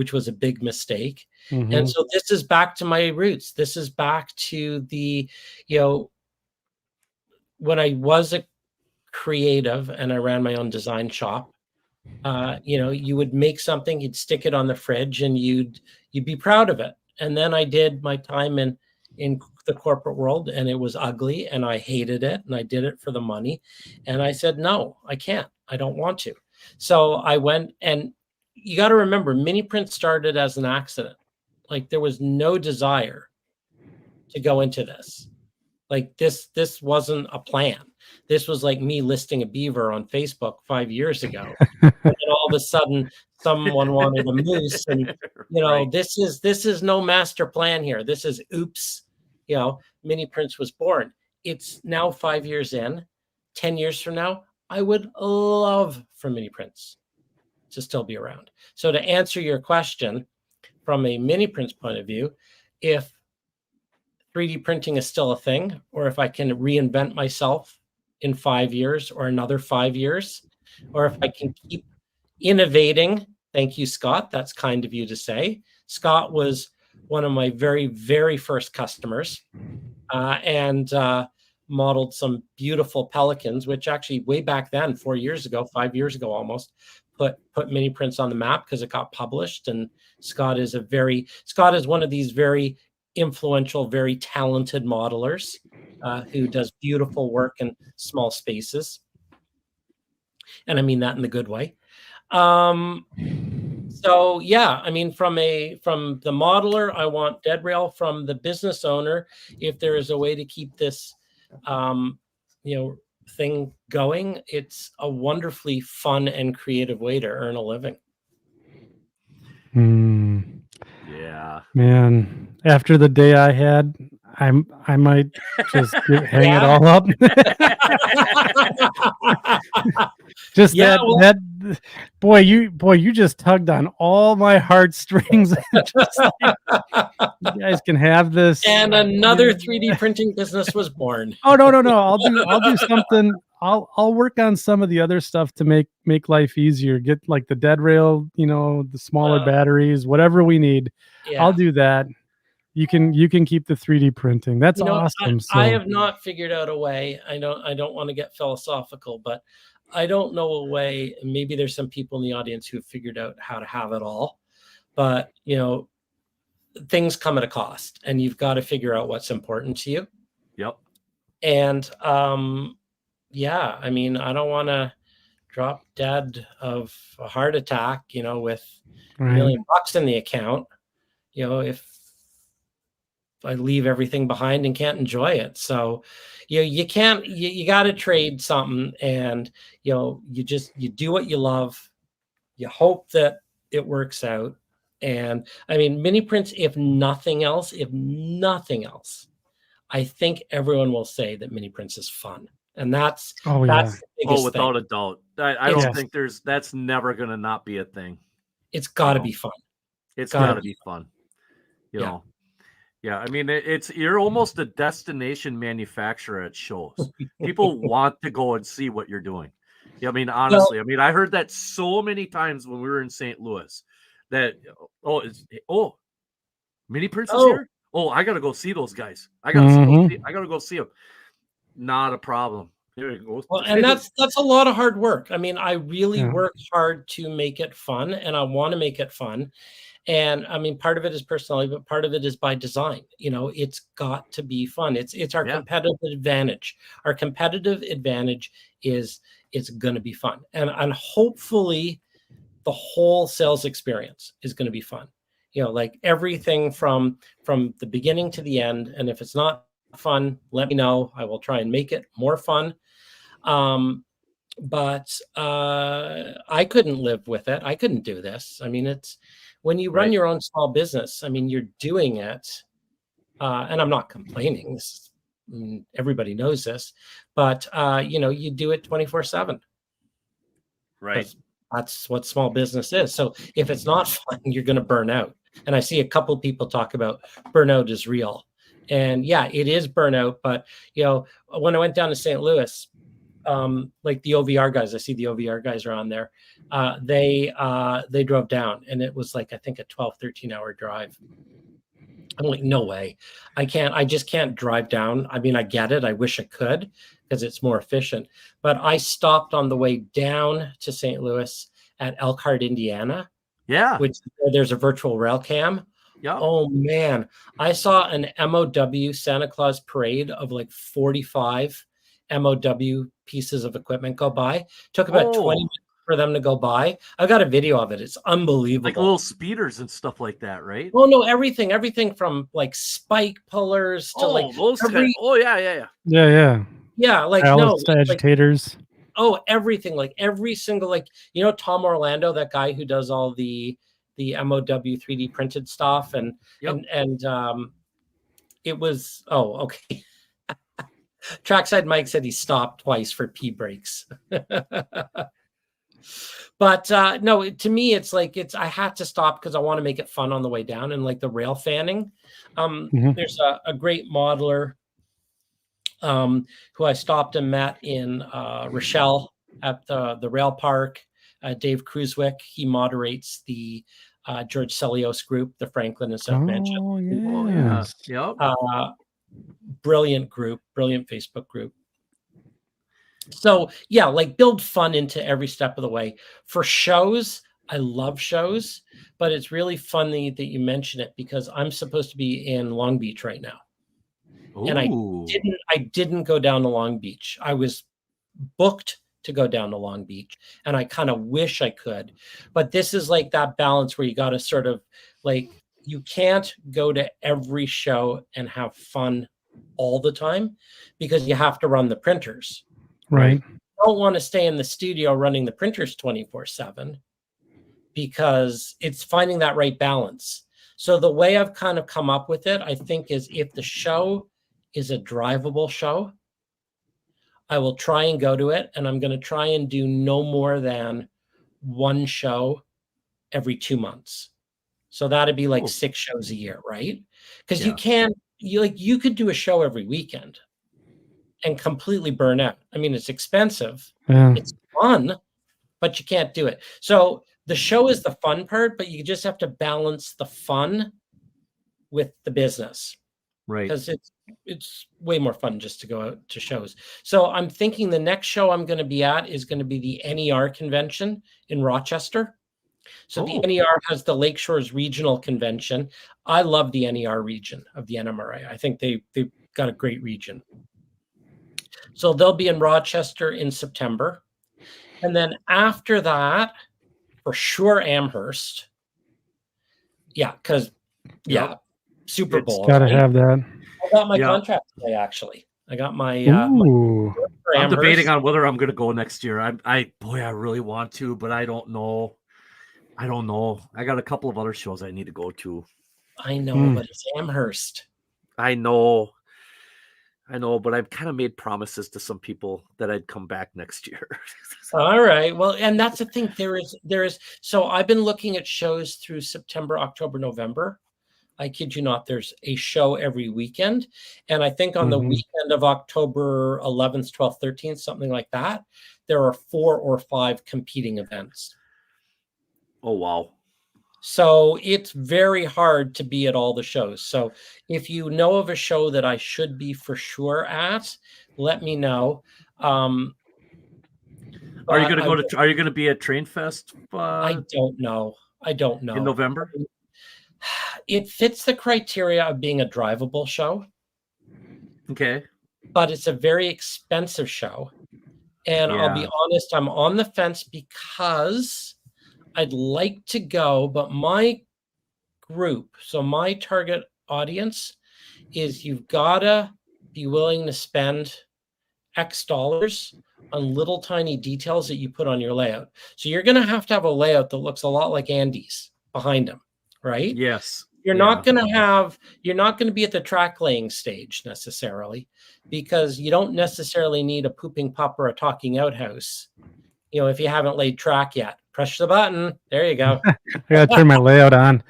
which was a big mistake. Mm-hmm. And so this is back to my roots. This is back to the, when I was a creative and I ran my own design shop, you would make something, you'd stick it on the fridge, and you'd be proud of it. And then I did my time in the corporate world, and it was ugly, and I hated it, and I did it for the money. And I said, no, I can't. I don't want to. So I went, and you got to remember, mini print started as an accident. Like, there was no desire to go into this. Like, this wasn't a plan. This was like me listing a beaver on Facebook 5 years ago. And then all of a sudden, someone wanted a moose, and Right. this is no master plan here. This is oops. Mini Prince was born. It's now 5 years in. 10 years from now, I would love for Mini Prince to still be around. So to answer your question, from a Mini Prince point of view, if 3D printing is still a thing, or if I can reinvent myself in 5 years or another 5 years, or if I can keep innovating. Thank you, Scott. That's kind of you to say. Scott was one of my very, very first customers, and modeled some beautiful pelicans, which actually way back then, 4 years ago, 5 years ago almost, put Mini Prints on the map because it got published. And Scott is one of these very influential, very talented modelers who does beautiful work in small spaces. And I mean that in the good way. So yeah, I mean, from the modeler, I want dead rail. From the business owner, if there is a way to keep this, thing going, it's a wonderfully fun and creative way to earn a living. Yeah, man. After the day I had, I might just hang it all up. Just that boy, you just tugged on all my heartstrings. Just like, you guys can have this. And another 3D printing business was born. Oh no. I'll do something. I'll work on some of the other stuff to make life easier. Get like the dead rail, the smaller batteries, whatever we need. Yeah. I'll do that. You can keep the 3D printing. That's awesome. I have not figured out a way. I don't want to get philosophical, but I don't know a way. Maybe there's some people in the audience who have figured out how to have it all, but things come at a cost, and you've got to figure out what's important to you. Yep. And yeah, I mean, I don't want to drop dead of a heart attack, with $1 million in the account, if I leave everything behind and can't enjoy it. So, you can't, you got to trade something, and, you do what you love. You hope that it works out. And I mean, Mini Prints, if nothing else, I think everyone will say that Mini Prints is fun. And that's the biggest without thing. a doubt. I don't think that's never going to not be a thing. It's got to be fun. It's got to be fun. You know. Yeah, I mean, you're almost a destination manufacturer at shows. People want to go and see what you're doing. Yeah, I mean, honestly, I heard that so many times when we were in St. Louis that, Mini Prince is here? Oh, I got to go see those guys. I got to go see them. Not a problem. There you go. Well, and that's a lot of hard work. I mean, I really work hard to make it fun, and I want to make it fun. And I mean, part of it is personality, but part of it is by design. It's got to be fun. It's our competitive advantage. Our competitive advantage is it's going to be fun. And hopefully the whole sales experience is going to be fun. Like everything from the beginning to the end. And if it's not fun, let me know. I will try and make it more fun. But I couldn't live with it. I couldn't do this. I mean, it's when you run your own small business, I mean, you're doing it. And I'm not complaining. Everybody knows this, but you do it 24/7. Right. That's what small business is. So if it's not fun, you're going to burn out. And I see a couple of people talk about burnout is real. And yeah, it is burnout. But, when I went down to St. Louis, like the OVR guys. I see the OVR guys are on there. They drove down, and it was like, I think, a 12, 13-hour drive. I'm like, no way. I just can't drive down. I mean, I get it. I wish I could because it's more efficient. But I stopped on the way down to St. Louis at Elkhart, Indiana. Yeah. Which there's a virtual rail cam. Yep. Oh man. I saw an MOW Santa Claus parade of like 45 MOW pieces of equipment go by. Took about 20 minutes for them to go by. I got a video of it. It's unbelievable. Like little speeders and stuff like that, right? Oh no, everything from like spike pullers to like those yeah. Yeah, like ballast agitators. Like, everything, like every single, like, you know, Tom Orlando, that guy who does all the MOW 3D printed stuff, and it was okay. Trackside Mike said he stopped twice for pee breaks. But no, to me, it's like I had to stop because I want to make it fun on the way down, and like the rail fanning. There's a great modeler who I stopped and met in Rochelle at the rail park. Dave Cruzwick, he moderates the George Celios group, the Franklin and South Manchester. Yep. Brilliant group, brilliant Facebook group. So yeah, like build fun into every step of the way. For shows, I love shows, but it's really funny that you mention it because I'm supposed to be in Long Beach right now. Ooh. And I didn't go down to Long Beach. I was booked to go down to Long Beach, and I kind of wish I could. But this is like that balance where you got to sort of like, you can't go to every show and have fun all the time because you have to run the printers. Right. You don't want to stay in the studio running the printers 24/7 because it's finding that right balance. So the way I've kind of come up with it, I think, is if the show is a drivable show, I will try and go to it, and I'm going to try and do no more than one show every 2 months. So that'd be like 6 shows a year, right? Because you could do a show every weekend and completely burn out. I mean, it's expensive. Yeah. It's fun, but you can't do it. So the show is the fun part, but you just have to balance the fun with the business. Right. Because it's way more fun just to go out to shows. So I'm thinking the next show I'm going to be at is going to be the NER convention in Rochester. So the NER has the Lakeshores Regional Convention. I love the NER region of the NMRA. I think they've got a great region. So they'll be in Rochester in September. And then after that, for sure, Amherst. Yeah, because, Super Bowl. Got to have that. I got my contract today, actually. I got my... I'm debating on whether I'm going to go next year. I really want to, but I don't know. I got a couple of other shows I need to go to. I know, but it's Amherst. I know, but I've kind of made promises to some people that I'd come back next year. All right. Well, and that's the thing. There is. So I've been looking at shows through September, October, November. I kid you not, there's a show every weekend. And I think on the weekend of October 11th, 12th, 13th, something like that, there are 4 or 5 competing events. Oh, wow. So it's very hard to be at all the shows. So if you know of a show that I should be for sure at, let me know. Are you going to be at Train Fest? I don't know. In November? It fits the criteria of being a drivable show. Okay. But it's a very expensive show. And I'll be honest, I'm on the fence because I'd like to go, but my group, so my target audience is you've got to be willing to spend X dollars on little tiny details that you put on your layout. So you're going to have a layout that looks a lot like Andy's behind him, right? Yes. You're not going to be at the track laying stage necessarily, because you don't necessarily need a pooping pup or a talking outhouse, if you haven't laid track yet. Press the button. There you go. I gotta turn my layout on.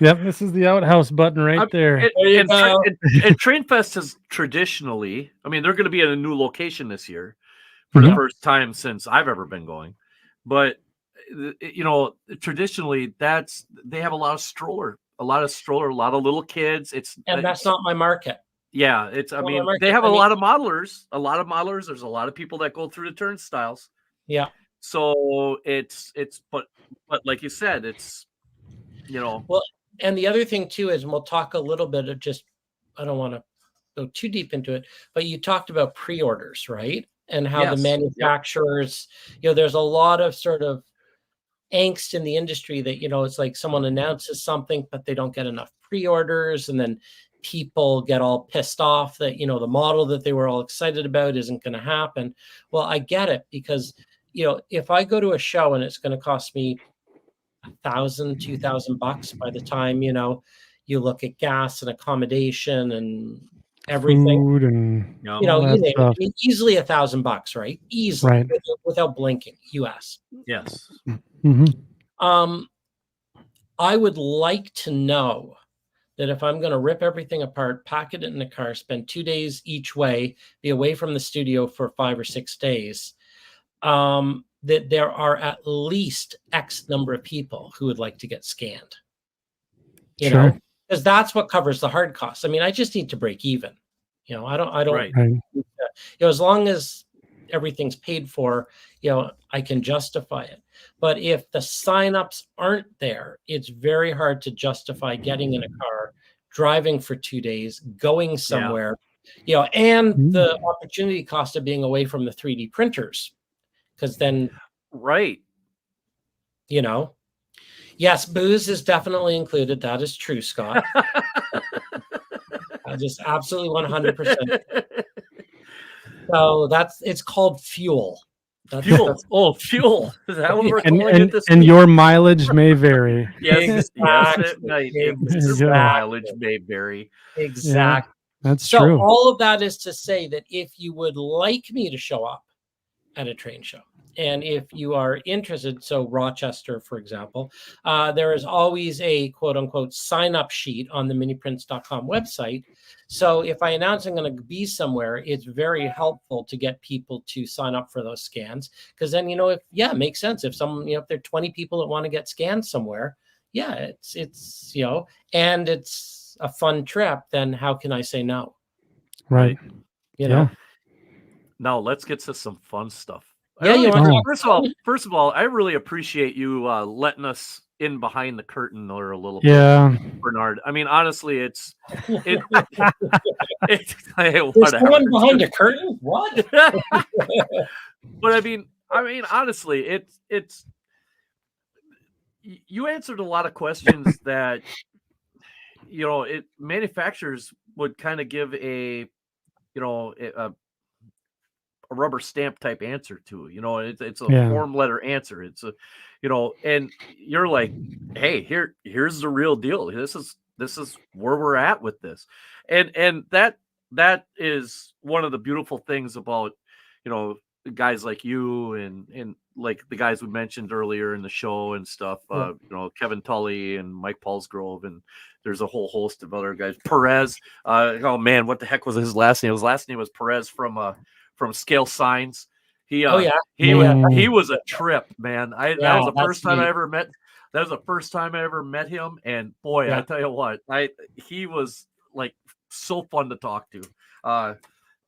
Yep, this is the outhouse button right there. There you go. And Train Fest has traditionally, I mean, they're going to be at a new location this year for the first time since I've ever been going. But, you know, traditionally they have a lot of stroller, a lot of little kids. And that's not my market. Yeah, they have a lot of modelers. There's a lot of people that go through the turnstiles. Yeah. So but like you said, it's, you know. Well, and the other thing too is, and we'll talk a little bit of just, I don't want to go too deep into it, but you talked about pre-orders, right? And how the manufacturers, you know, there's a lot of sort of angst in the industry that, you know, it's like someone announces something, but they don't get enough pre-orders, and then people get all pissed off that, you know, the model that they were all excited about isn't going to happen. Well, I get it, because, you know, if I go to a show and it's going to cost me $1,000, $2,000 by the time, you know, you look at gas and accommodation and everything, food and you know, I mean, easily $1,000, right? Easily, right, without blinking, US. Yes. I would like to know that if I'm going to rip everything apart, pack it in the car, spend 2 days each way, be away from the studio for 5 or 6 days, that there are at least X number of people who would like to get scanned. You know, because that's what covers the hard costs. I mean, I just need to break even. You know, I don't. Right. You know, as long as everything's paid for, you know, I can justify it. But if the signups aren't there, it's very hard to justify getting in a car, driving for 2 days, going somewhere, you know, and the opportunity cost of being away from the 3D printers. Because then, you know, yes, booze is definitely included. That is true, Scott. Just absolutely 100%. So it's called fuel. Fuel. Fuel. Is that what we're calling it this and week? your mileage may vary. Yes, it might. Exactly. Your mileage may vary. Exactly. Yeah, that's so true. All of that is to say that if you would like me to show up at a train show, and if you are interested, so Rochester, for example, there is always a quote unquote sign up sheet on the miniprints.com website. So if I announce I'm going to be somewhere, it's very helpful to get people to sign up for those scans. Because then, you know, it makes sense. If if there are 20 people that want to get scanned somewhere, it's, you know, and it's a fun trip, then how can I say no? Right. You know? Now let's get to some fun stuff. First of all, I really appreciate you letting us in behind the curtain or a little bit, Bernard. I mean, honestly, it's hey, someone behind a curtain? What? But I mean, honestly, it's you answered a lot of questions that, you know, manufacturers would kind of give a rubber stamp type answer to, you know, it's a form letter answer. It's a, you know, and you're like, hey, here's the real deal. This is where we're at with this. And that is one of the beautiful things about, you know, guys like you and like the guys we mentioned earlier in the show and stuff, you know, Kevin Tully and Mike Paulsgrove, and there's a whole host of other guys. Perez, oh man, what the heck was his last name? His last name was Perez from Scale Signs. He was a trip, man. That was the first time I ever met. That was the first time I ever met him, and boy, I tell you what, he was like so fun to talk to.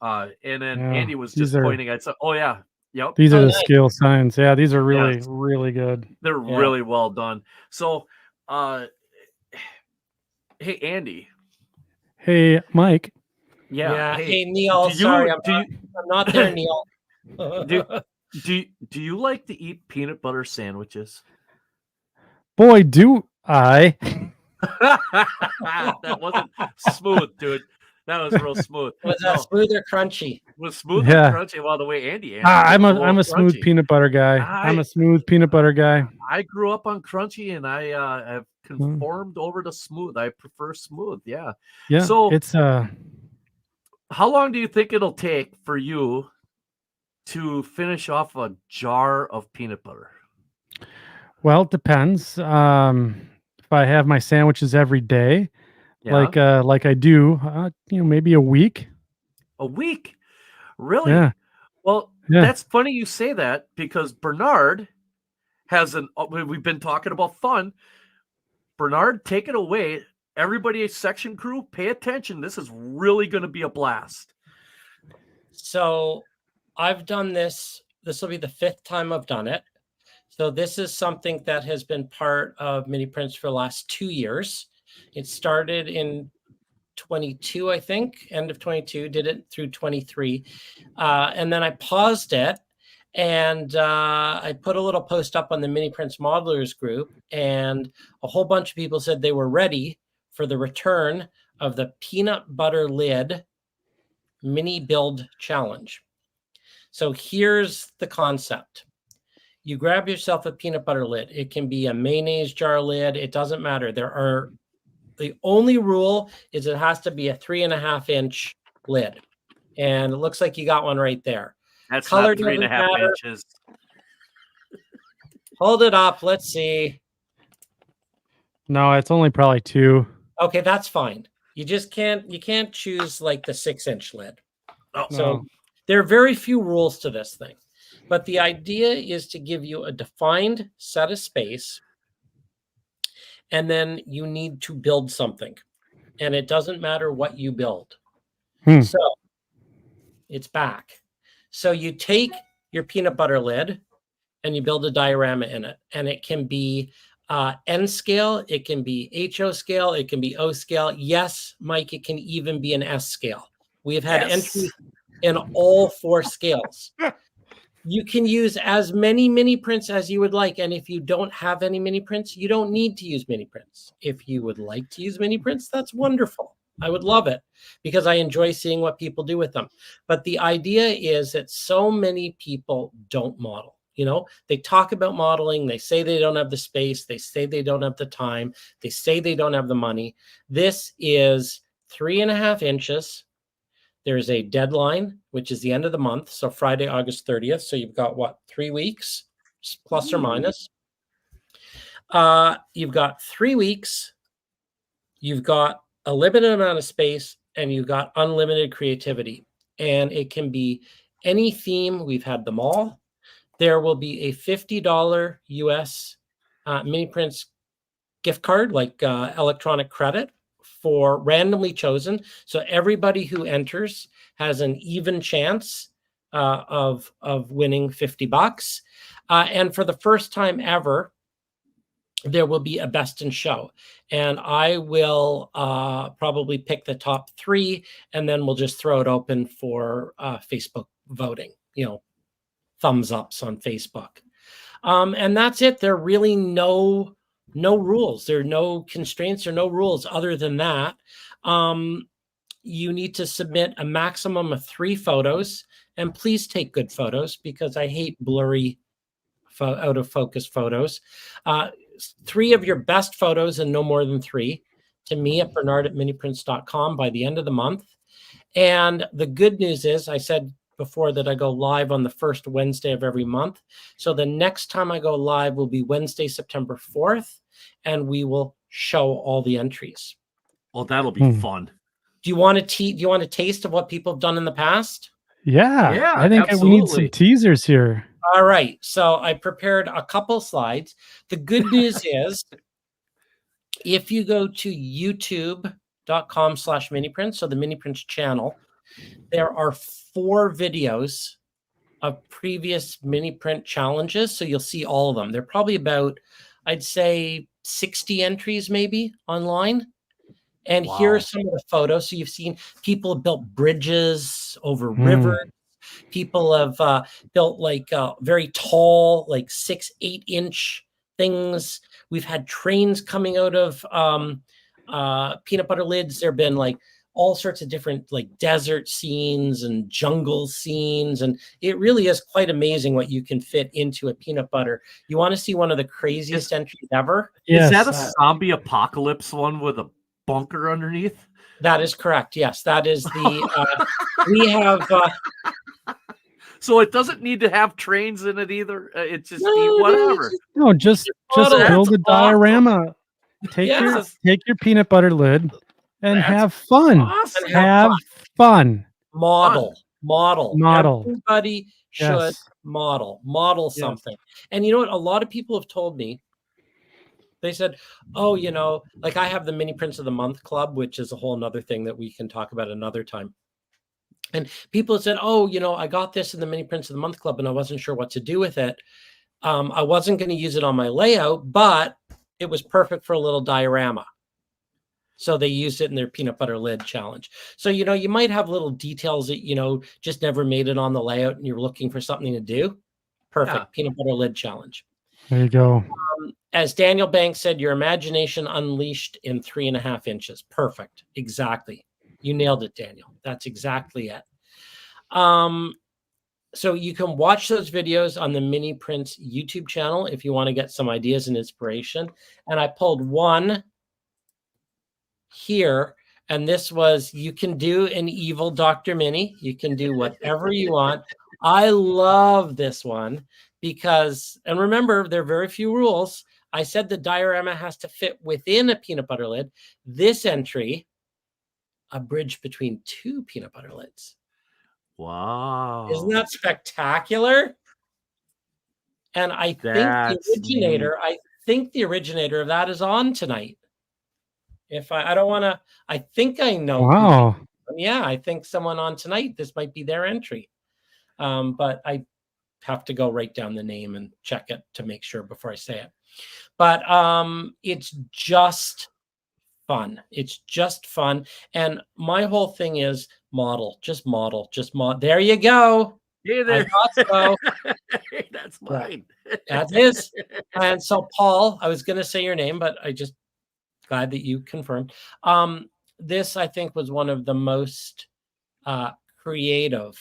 And then Andy was just pointing. I said, "Oh yeah, yep." These are the Scale Signs. Yeah, these are really really good. They're really well done. So, hey Andy. Hey Mike. Yeah. Hey Neil. Sorry, I'm not there, Neil. Do you like to eat peanut butter sandwiches? Boy, do I. That wasn't smooth, dude. That was real smooth. Was that smooth or crunchy? Was smooth or crunchy? Well, the way Andy answered. I'm a smooth peanut butter guy. I'm a smooth peanut butter guy. I grew up on crunchy, and I have conformed over to smooth. I prefer smooth. Yeah. Yeah. So it's how long do you think it'll take for you to finish off a jar of peanut butter? Well, it depends. If I have my sandwiches every day, Yeah. like I do, maybe a week. A week? Really? Yeah, Well, yeah. that's funny you say that because Bernard has we've been talking about fun. Bernard, take it away. Everybody, section crew, pay attention. This is really going to be a blast. So I've done this. This will be the 5th time I've done it. So this is something that has been part of Mini Prints for the last 2 years. It started in 22, I think, end of 22, did it through 23. And then I paused it and I put a little post up on the Mini Prints Modelers group, and a whole bunch of people said they were ready for the return of the peanut butter lid mini build challenge. So here's the concept. You grab yourself a peanut butter lid. It can be a mayonnaise jar lid. It doesn't matter. The only rule is it has to be a 3.5-inch lid. And it looks like you got one right there. That's Color not 3.5 inches. Hold it up. Let's see. No, it's only probably 2. Okay, that's fine. You can't choose like the 6-inch lid. Oh, so there are very few rules to this thing. But the idea is to give you a defined set of space, and then you need to build something. And it doesn't matter what you build. So it's back. So you take your peanut butter lid and you build a diorama in it. And it can be N scale, it can be HO scale, it can be O scale. Yes, Mike, it can even be an S scale. We have had entries in all 4 scales. You can use as many mini prints as you would like. And if you don't have any mini prints, you don't need to use mini prints. If you would like to use mini prints, that's wonderful. I would love it because I enjoy seeing what people do with them. But the idea is that so many people don't model. They talk about modeling. They say they don't have the space. They say they don't have the time. They say they don't have the money. This is 3.5 inches. There's a deadline, which is the end of the month. So Friday, August 30th. So you've got 3 weeks, plus or minus. You've got 3 weeks. You've got a limited amount of space, and you've got unlimited creativity. And it can be any theme. We've had them all. There will be a $50 US Mini Prints gift card, like electronic credit, for randomly chosen. So everybody who enters has an even chance of winning $50. And for the first time ever, there will be a best in show. And I will probably pick the top 3, and then we'll just throw it open for Facebook voting, thumbs ups on Facebook. And that's it. There are really no rules. There are no constraints or no rules other than that. You need to submit a maximum of 3 photos, and please take good photos because I hate blurry out of focus photos. 3 of your best photos and no more than 3 to me at bernard@miniprints.com by the end of the month. And the good news is, I said before that I go live on the first Wednesday of every month. So the next time I go live will be Wednesday, September 4th, and we will show all the entries. Well, that'll be fun. Do you want a taste of what people have done in the past? Yeah, I think we need some teasers here. All right. So I prepared a couple slides. The good news is, if you go to youtube.com/miniprints, so the Mini Prints channel, there are 4 videos of previous mini print challenges. So you'll see all of them. They're probably about, I'd say, 60 entries maybe online. And here are some of the photos. So you've seen people have built bridges over rivers. People have built like very tall, like 6-8-inch things. We've had trains coming out of peanut butter lids. There have been like all sorts of different like desert scenes and jungle scenes. And it really is quite amazing what you can fit into a peanut butter. You want to see one of the craziest entries ever? Yes. Is that a zombie apocalypse one with a bunker underneath? That is correct. Yes, that is the we have So it doesn't need to have trains in it either. It's just No, whatever. No, just model. build a That's awesome. diorama. Take Yes. your peanut butter lid and That's have fun. awesome. And have Have fun. Model. Everybody should Yes. model something. And you know what? A lot of people have told me, they said, oh, you know, like I have the Mini Prince of the Month Club, which is a whole nother thing that we can talk about another time. And people have said, oh, you know, I got this in the Mini Prince of the Month Club and I wasn't sure what to do with it. I wasn't going to use it on my layout, but it was perfect for a little diorama. So they used it in their peanut butter lid challenge. So, you know, you might have little details that, you know, just never made it on the layout and you're looking for something to do. Perfect. Yeah. Peanut butter lid challenge. There you go. As Daniel Banks said, your imagination unleashed in 3.5 inches. Perfect. Exactly. You nailed it, Daniel. That's exactly it. So you can watch those videos on the Mini Prince YouTube channel if you want to get some ideas and inspiration. And I pulled one here, and this was, you can do an evil Dr. Mini. You can do whatever you want. I love this one because, and remember, there are very few rules. I said the diorama has to fit within a peanut butter lid. This entry, a bridge between 2 peanut butter lids. Wow. Isn't that spectacular? And I think the originator of that is on tonight. If I don't want to, I think I know. Wow. Yeah, I think someone on tonight, this might be their entry. But I have to go write down the name and check it to make sure before I say it. But it's just fun. It's just fun. And my whole thing is model. There you go. Hey there. I thought so. That's mine. That is. And so, Paul, I was going to say your name, but I just glad that you confirmed. This, I think, was one of the most creative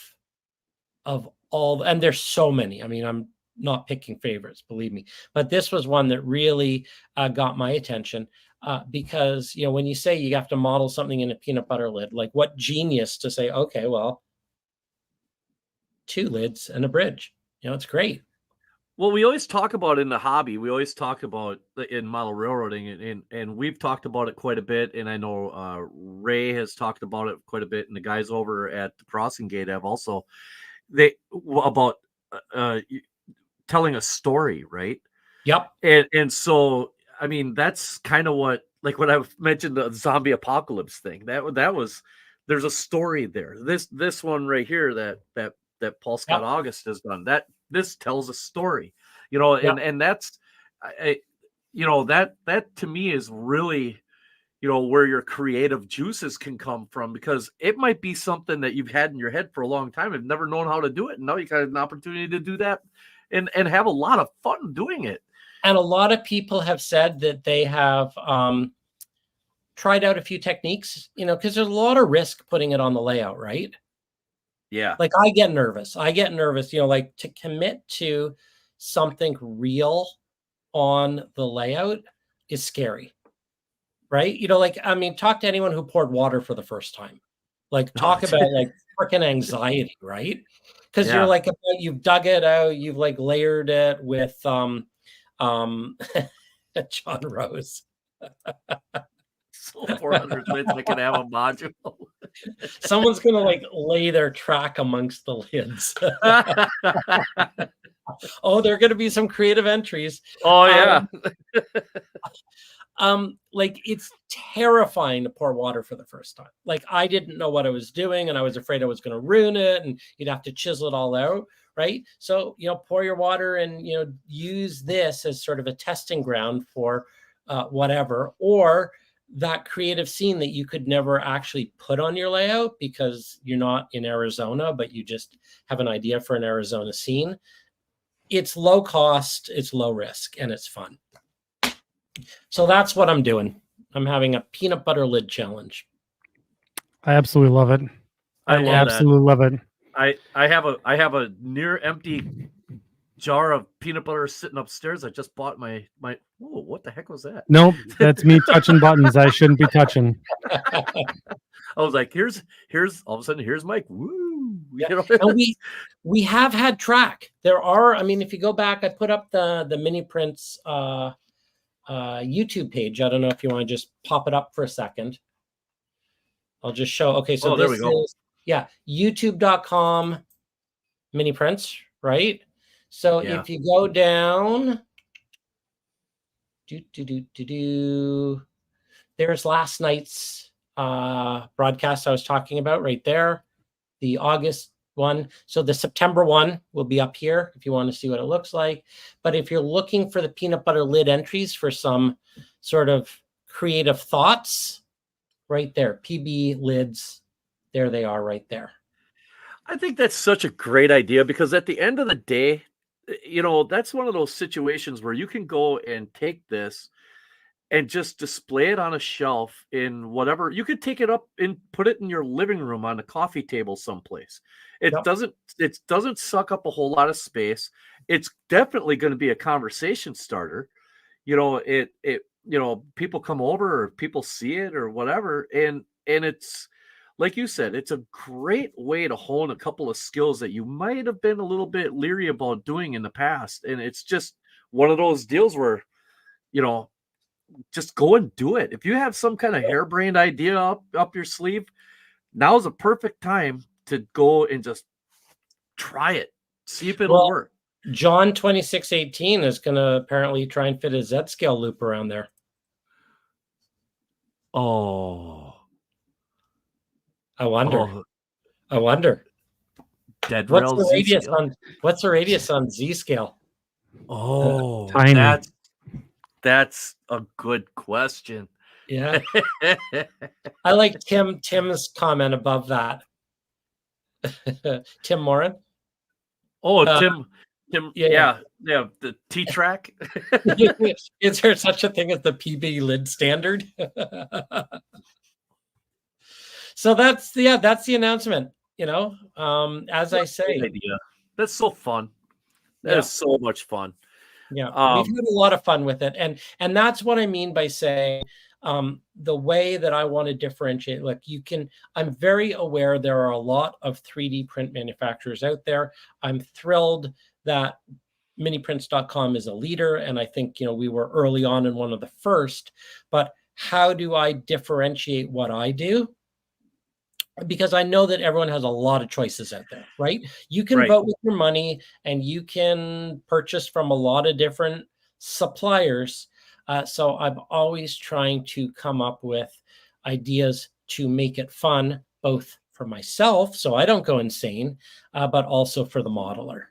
of all. And there's so many. I mean, I'm not picking favorites, believe me. But this was one that really got my attention. Because, you know, when you say you have to model something in a peanut butter lid, like what genius to say, okay, well, 2 lids and a bridge. You know, it's great. Well, we always talk about in the hobby, we always talk about in model railroading, and we've talked about it quite a bit. And I know Ray has talked about it quite a bit, and the guys over at the Crossing Gate have also, about telling a story, right? Yep. And so, I mean, that's kind of what, like when I mentioned the zombie apocalypse thing, that was, there's a story there. This one right here that Paul Scott August has done, this tells a story, you know, and that's, you know, that to me is really, you know, where your creative juices can come from, because it might be something that you've had in your head for a long time, have never known how to do it, and now you got an opportunity to do that and have a lot of fun doing it. And a lot of people have said that they have tried out a few techniques, you know, because there's a lot of risk putting it on the layout, right? Yeah. Like I get nervous, you know, like to commit to something real on the layout is scary, right? You know, like, I mean, talk to anyone who poured water for the first time. Like talk about like freaking anxiety, right? Because you're like, you've dug it out, you've like layered it with John Rose. So 400 lids, I can have a module. Someone's gonna like lay their track amongst the lids. Oh, there are gonna be some creative entries. Oh yeah. Like it's terrifying to pour water for the first time. Like I didn't know what I was doing, and I was afraid I was going to ruin it, and you'd have to chisel it all out, right? So, you know, pour your water and, you know, use this as sort of a testing ground for whatever, or that creative scene that you could never actually put on your layout because you're not in Arizona, but you just have an idea for an Arizona scene. It's low cost, it's low risk, and it's fun. So that's what I'm doing. I'm having a peanut butter lid challenge. I absolutely love it. I absolutely love it. I have a near empty jar of peanut butter sitting upstairs. I just bought my oh, what the heck was that? Nope, that's me touching buttons I shouldn't be touching. I was like, here's all of a sudden here's Mike. Woo. Yeah. You know? And we have had track. There are, I mean, if you go back, I put up the mini prints YouTube page. I don't know if you want to just pop it up for a second. I'll just show. Okay, so there this we go. is youtube.com mini prints, right? So if you go down, there's last night's broadcast I was talking about right there, the August one. So the September one will be up here if you want to see what it looks like. But if you're looking for the peanut butter lid entries for some sort of creative thoughts, right there, PB lids, there they are right there. I think that's such a great idea because at the end of the day, you know, that's one of those situations where you can go and take this and just display it on a shelf in whatever. You could take it up and put it in your living room on a coffee table someplace. It doesn't suck up a whole lot of space. It's definitely going to be a conversation starter. You know, you know, people come over or people see it or whatever, and it's like you said, it's a great way to hone a couple of skills that you might have been a little bit leery about doing in the past. And it's just one of those deals where, you know, just go and do it. If you have some kind of harebrained idea up your sleeve, now's a perfect time to go and just try it. See if it'll work. John 2618 is going to apparently try and fit a Z scale loop around there. Oh, I wonder. Dead what's rail the radius Z-scale? what's the radius on Z scale? Oh, tiny. That's a good question. Yeah. I like Tim's comment above that. Tim Morin. Oh, Tim, yeah, the T-track. Is there such a thing as the PB lid standard? So that's the announcement, you know. As I say, idea. That's so fun. That is so much fun. Yeah, we've had a lot of fun with it, and that's what I mean by saying the way that I want to differentiate. Like I'm very aware there are a lot of 3D print manufacturers out there. I'm thrilled that miniprints.com is a leader, and I think, you know, we were early on and one of the first. But how do I differentiate what I do? Because I know that everyone has a lot of choices out there, right? You can vote with your money and you can purchase from a lot of different suppliers. So I'm always trying to come up with ideas to make it fun, both for myself, so I don't go insane, but also for the modeler.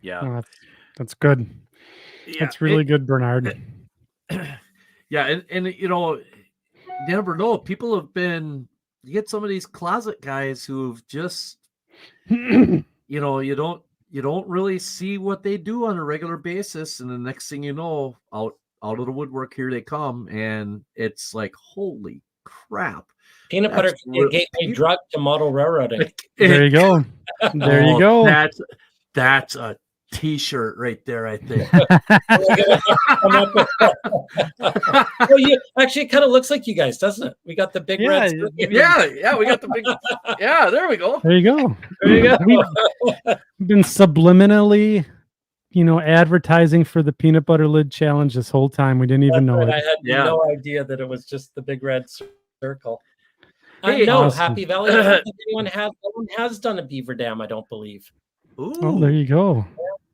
Yeah. That's good. Yeah, that's really good, Bernard. Yeah. And, you know, you never know. People have been, you get some of these closet guys who've just, you know, you don't really see what they do on a regular basis, and the next thing you know, out of the woodwork here they come, and it's like, holy crap! Peanut butter can be a gateway drug to model railroading. There you go. There you go. That's a T-shirt right there, I think. Well, actually, it kind of looks like you guys, doesn't it? We got the big red. Yeah, we got the big. Yeah, there we go. There you go. There you go. We've been subliminally, you know, advertising for the peanut butter lid challenge this whole time. We didn't even know it. I had no idea that it was just the big red circle. Hey, no, awesome. Happy Valley. I don't think no one has done a beaver dam, I don't believe. Ooh. Oh, there you go.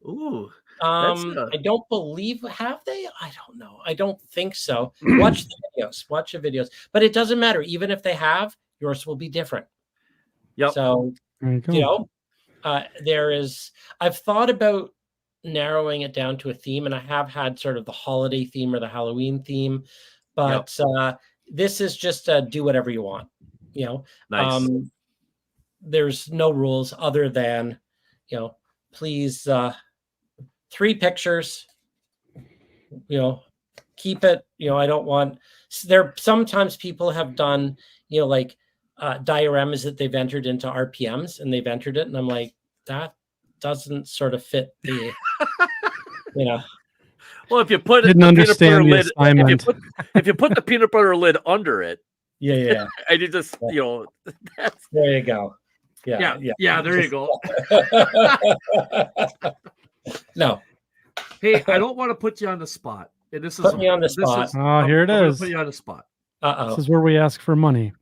Ooh. I don't believe, have they? I don't know. I don't think so. Watch the videos. But it doesn't matter. Even if they have, yours will be different. Yep. So, you know, I've thought about narrowing it down to a theme, and I have had sort of the holiday theme or the Halloween theme, but this is just do whatever you want, you know. Nice. There's no rules other than, you know, please 3 pictures, you know, keep it, you know, I don't want sometimes people have done, you know, like dioramas that they've entered into RPMs, and they've entered it, and I'm like, that doesn't sort of fit the you know. Well, if you put Didn't understand the assignment. if you put the peanut butter lid under it, yeah, and you just, you know, there you go. Yeah. There you go. No. Hey, I don't want to put you on the spot. And this Put me on the spot. Oh, here it I'm is. put you on the spot. This is where we ask for money.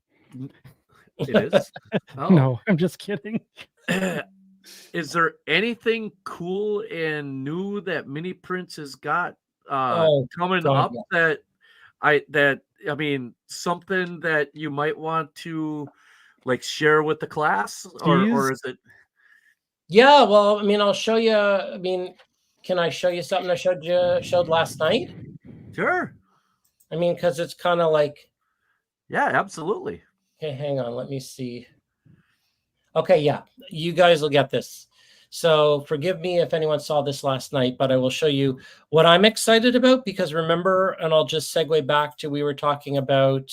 It is. Oh. No, I'm just kidding. Is there anything cool and new that Mini Prints has got coming up that I mean something that you might want to like share with the class, or is it? Yeah, well, I mean, I'll show you. I mean, can I show you something I showed last night? Sure. I mean, because it's kind of like. Yeah, absolutely. Okay, hang on. Let me see. Okay, yeah, you guys will get this. So forgive me if anyone saw this last night, but I will show you what I'm excited about, because remember, and I'll just segue back to, we were talking about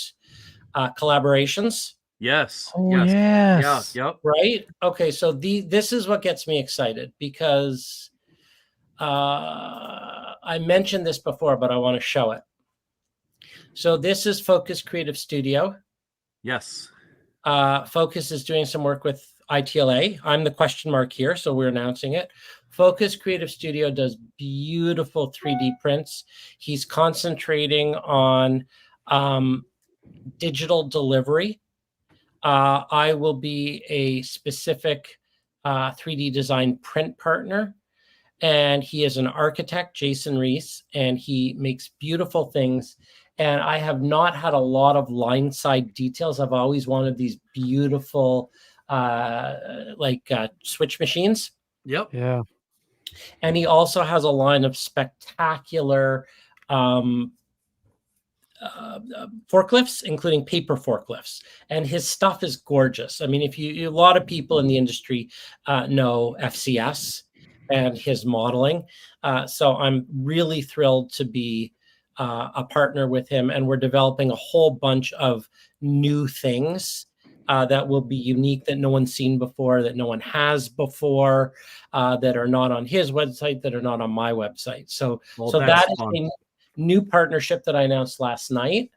collaborations. Yes. Oh, yes. yes. Yeah. Yep. Right. Okay. So this is what gets me excited, because I mentioned this before, but I want to show it. So this is Focus Creative Studio. Yes. Focus is doing some work with ITLA. I'm the question mark here, so we're announcing it. Focus Creative Studio does beautiful 3D prints. He's concentrating on digital delivery. I will be a specific 3D design print partner. And he is an architect, Jason Reese, and he makes beautiful things. And I have not had a lot of line side details. I've always wanted these beautiful switch machines. Yep. Yeah. And he also has a line of spectacular forklifts, including paper forklifts, and his stuff is gorgeous. I mean, if a lot of people in the industry know FCS and his modeling, so I'm really thrilled to be a partner with him, and we're developing a whole bunch of new things that will be unique, that no one's seen before, that no one has before, that are not on his website, that are not on my website. So that is a new partnership that I announced last night.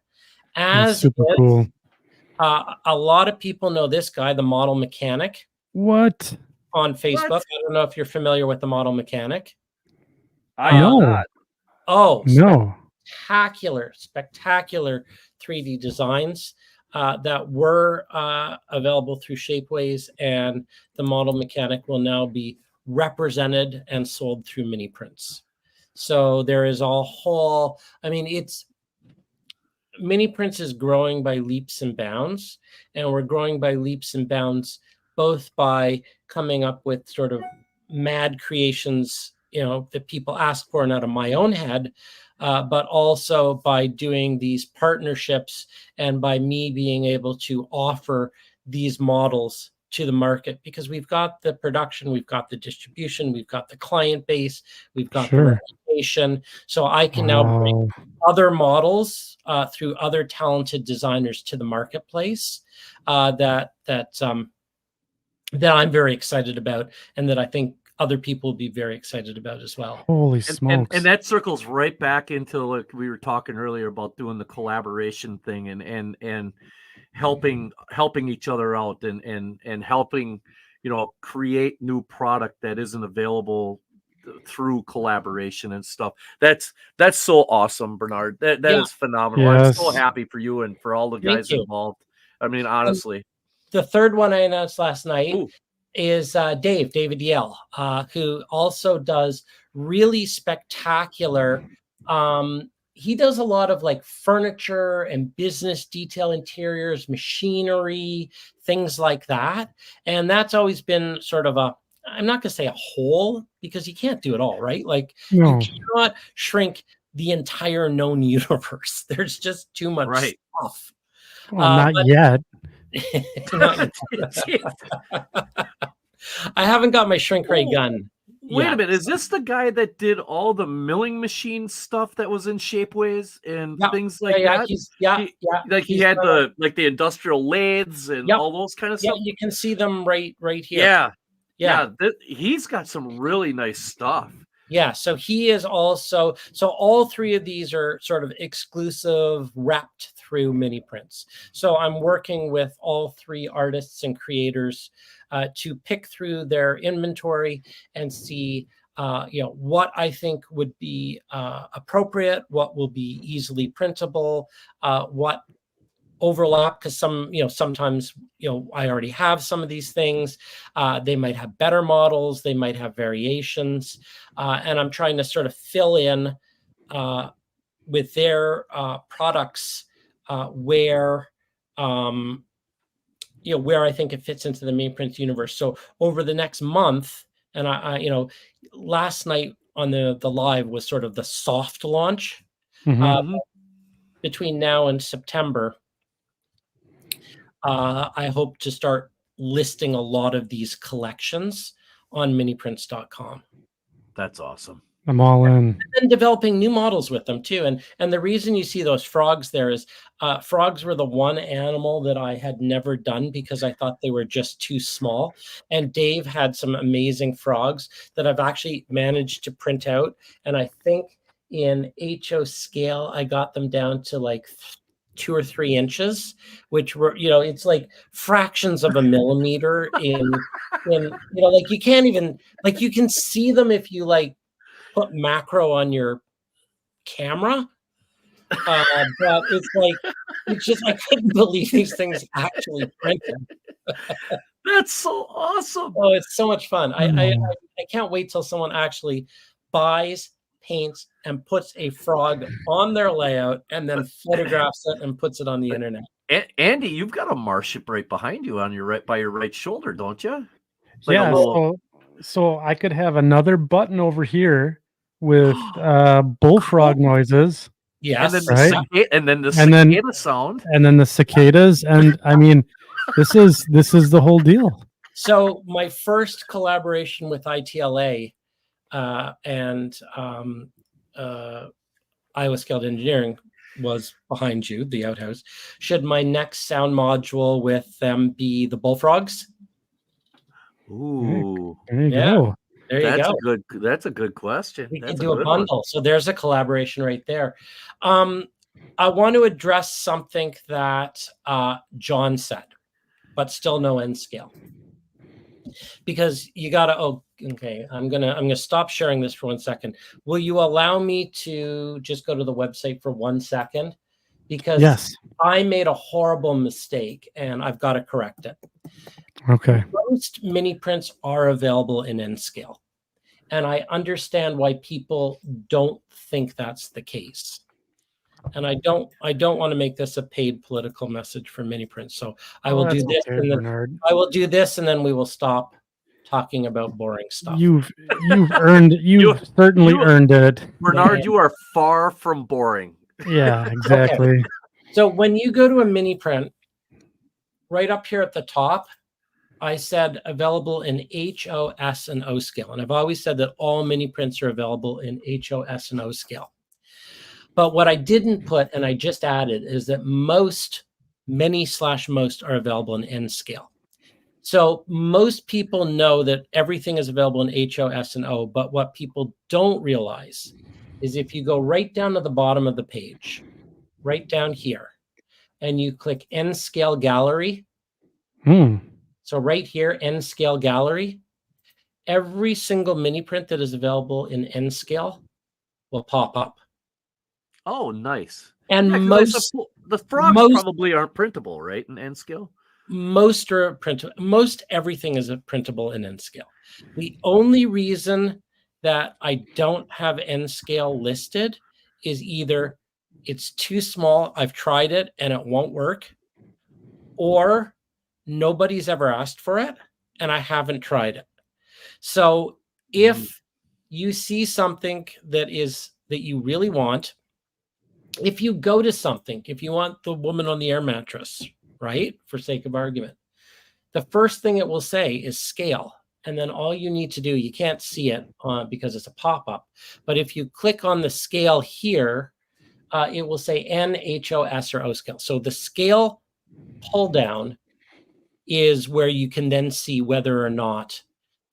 That's super cool. A lot of people know this guy, the Model Mechanic. What? On Facebook. What? I don't know if you're familiar with the Model Mechanic. I am not. Oh, no. Spectacular 3D designs that were available through Shapeways, and the Model Mechanic will now be represented and sold through Mini Prints. So there is a whole, I mean, Mini Prints is growing by leaps and bounds, and we're growing by leaps and bounds both by coming up with sort of mad creations, that people ask for and out of my own head, but also by doing these partnerships and by me being able to offer these models to the market, because we've got the production, we've got the distribution, we've got the client base, we've got the reputation. So I can now bring other models through other talented designers to the marketplace that I'm very excited about, and that I think other people will be very excited about as well. Holy smokes. And that circles right back into, like we were talking earlier about doing the collaboration thing and helping each other out and helping, create new product that isn't available through collaboration and stuff. That's so awesome, Bernard. That is phenomenal. Yes. I'm so happy for you and for all the guys involved. I mean, honestly. The third one I announced last night is David Yell, who also does really spectacular. He does a lot of like furniture and business detail interiors, machinery, things like that. And that's always been sort of I'm not going to say a hole, because you can't do it all, right? Like you cannot shrink the entire known universe. There's just too much stuff. Well, not yet. I haven't got my shrink ray gun. Wait a minute, is this the guy that did all the milling machine stuff that was in Shapeways and things like that? He had the industrial lathes and all those kind of stuff. Yeah, you can see them right here. Yeah. He's got some really nice stuff. Yeah, so he is also, so all three of these are sort of exclusive repped through mini prints. So I'm working with all 3 artists and creators to pick through their inventory and see what I think would be appropriate, what will be easily printable, what overlap, because sometimes I already have some of these things. They might have better models, they might have variations, and I'm trying to sort of fill in with their products where where I think it fits into the mini print universe. So over the next month, and I last night on the live was sort of the soft launch. Between now and September, I hope to start listing a lot of these collections on miniprints.com. That's awesome. I'm all in. And developing new models with them too. And the reason you see those frogs there is frogs were the one animal that I had never done because I thought they were just too small. And Dave had some amazing frogs that I've actually managed to print out. And I think in HO scale, I got them down to like 2 or 3 inches, which were, it's like fractions of a millimeter in like you can't even, like you can see them if you like put macro on your camera. But it's just, I couldn't believe these things actually printed. That's so awesome. Oh, it's so much fun. I can't wait till someone actually buys, paints, and puts a frog on their layout and then photographs it and puts it on the internet. Andy, you've got a marship right behind you on your by your right shoulder, don't you? So I could have another button over here with bullfrog noises. Yes. And then the cicada sound. And then the cicadas. And I mean, this is the whole deal. So my first collaboration with ITLA and Iowa Scaled Engineering was behind you, the outhouse. Should my next sound module with them be the bullfrogs? Ooh, there you go. There you go. That's a good question. We can do a bundle. So there's a collaboration right there. I want to address something that John said, but still no end scale. Because you gotta, okay, I'm gonna stop sharing this for 1 second. Will you allow me to just go to the website for 1 second? Because yes, I made a horrible mistake and I've got to correct it. Okay. Most mini prints are available in N scale. And I understand why people don't think that's the case. And I don't want to make this a paid political message for mini prints. So I will do this, and then I will do this, and then we will stop talking about boring stuff. You've certainly earned it, Bernard. You are far from boring. Yeah, exactly. Okay. So when you go to a mini print, right up here at the top, I said available in HO, S, and O scale. And I've always said that all mini prints are available in HO, S, and O scale. But what I didn't put, and I just added, is that most are available in N scale. So most people know that everything is available in HO, S, and O. But what people don't realize is if you go right down to the bottom of the page, right down here, and you click N scale gallery. So right here, N scale gallery, every single mini print that is available in N scale will pop up. Oh, nice. And the frogs probably aren't printable, right? In N scale? Most are printable. Most everything is printable in N scale. The only reason that I don't have N scale listed is either it's too small, I've tried it and it won't work, or nobody's ever asked for it and I haven't tried it. So if you see something that you really want, if you go to something, if you want the woman on the air mattress, right, for sake of argument, the first thing it will say is scale. And then all you need to do, you can't see it because it's a pop-up. But if you click on the scale here, it will say N, H, O, S, or O scale. So the scale pull down is where you can then see whether or not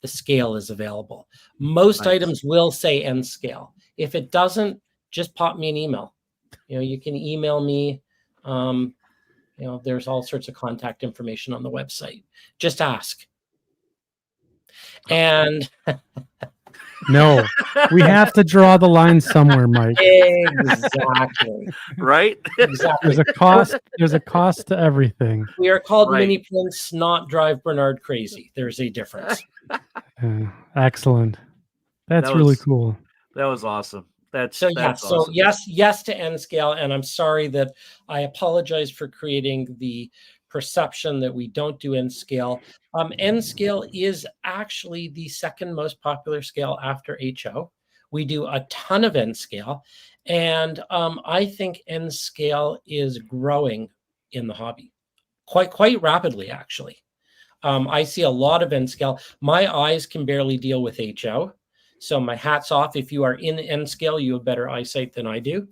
the scale is available. Most items will say N scale. If it doesn't, just pop me an email. You can email me There's all sorts of contact information on the website. Just ask. And no, we have to draw the line somewhere, Mike. Exactly. Right? Exactly. There's a cost to everything. We are called mini prints, not drive Bernard crazy. There's a difference. Excellent. That's really cool. That was awesome. So awesome. yes to N scale, and I'm sorry that I apologize for creating the perception that we don't do N scale. N scale is actually the second most popular scale after HO. We do a ton of N scale, and I think N scale is growing in the hobby quite rapidly, actually. I see a lot of N scale. My eyes can barely deal with HO. So my hat's off. If you are in N scale, you have better eyesight than I do.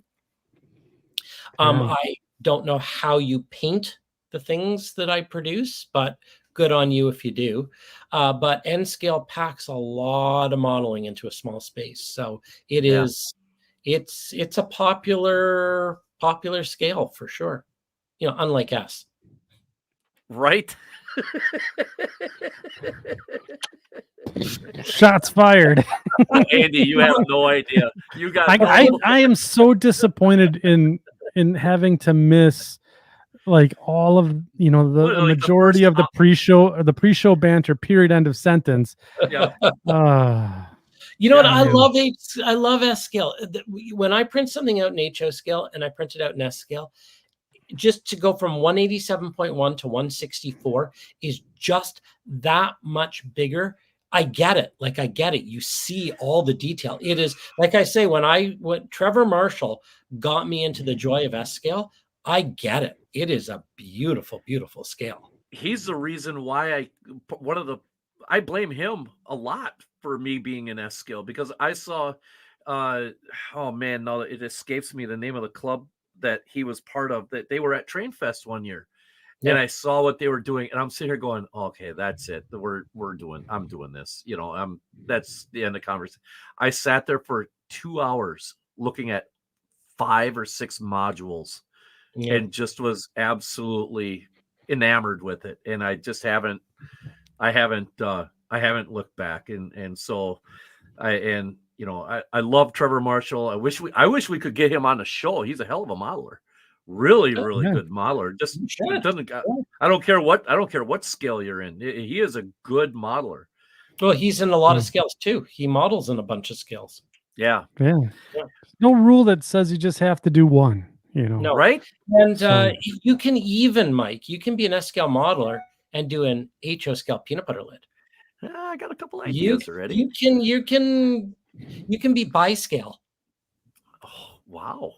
I don't know how you paint the things that I produce, but good on you if you do. But N scale packs a lot of modeling into a small space. So it's a popular scale for sure. Unlike S. Right. Shots fired. Andy, you have no idea. You got. I am so disappointed in having to miss like all of the majority of the pre-show banter. Period. End of sentence. Yeah. You know what? I love S scale. When I print something out in HO scale and I print it out in S scale, just to go from 187.1 to 164 is just that much bigger. I get it. I get it. You see all the detail. It is, like I say, when Trevor Marshall got me into the joy of S scale, I get it. It is a beautiful, beautiful scale. He's the reason why I blame him a lot for me being in S scale, because I saw, oh man, no, it escapes me the name of the club that he was part of, that they were at Train Fest one year. Yeah. And I saw what they were doing, and I'm sitting here going, okay, that's it. I'm doing this. That's the end of conversation. I sat there for 2 hours looking at 5 or 6 modules and just was absolutely enamored with it. And I just haven't looked back. And so I love Trevor Marshall. I wish we could get him on the show. He's a hell of a modeler. Really good modeler. Just doesn't. I don't care what scale you're in. He is a good modeler. Well, he's in a lot of scales too. He models in a bunch of scales. Yeah. No rule that says you just have to do one. No. Right? And you can even, Mike, you can be an S scale modeler and do an HO scale peanut butter lid. I got a couple ideas already. You can be bi-scale. Oh, wow.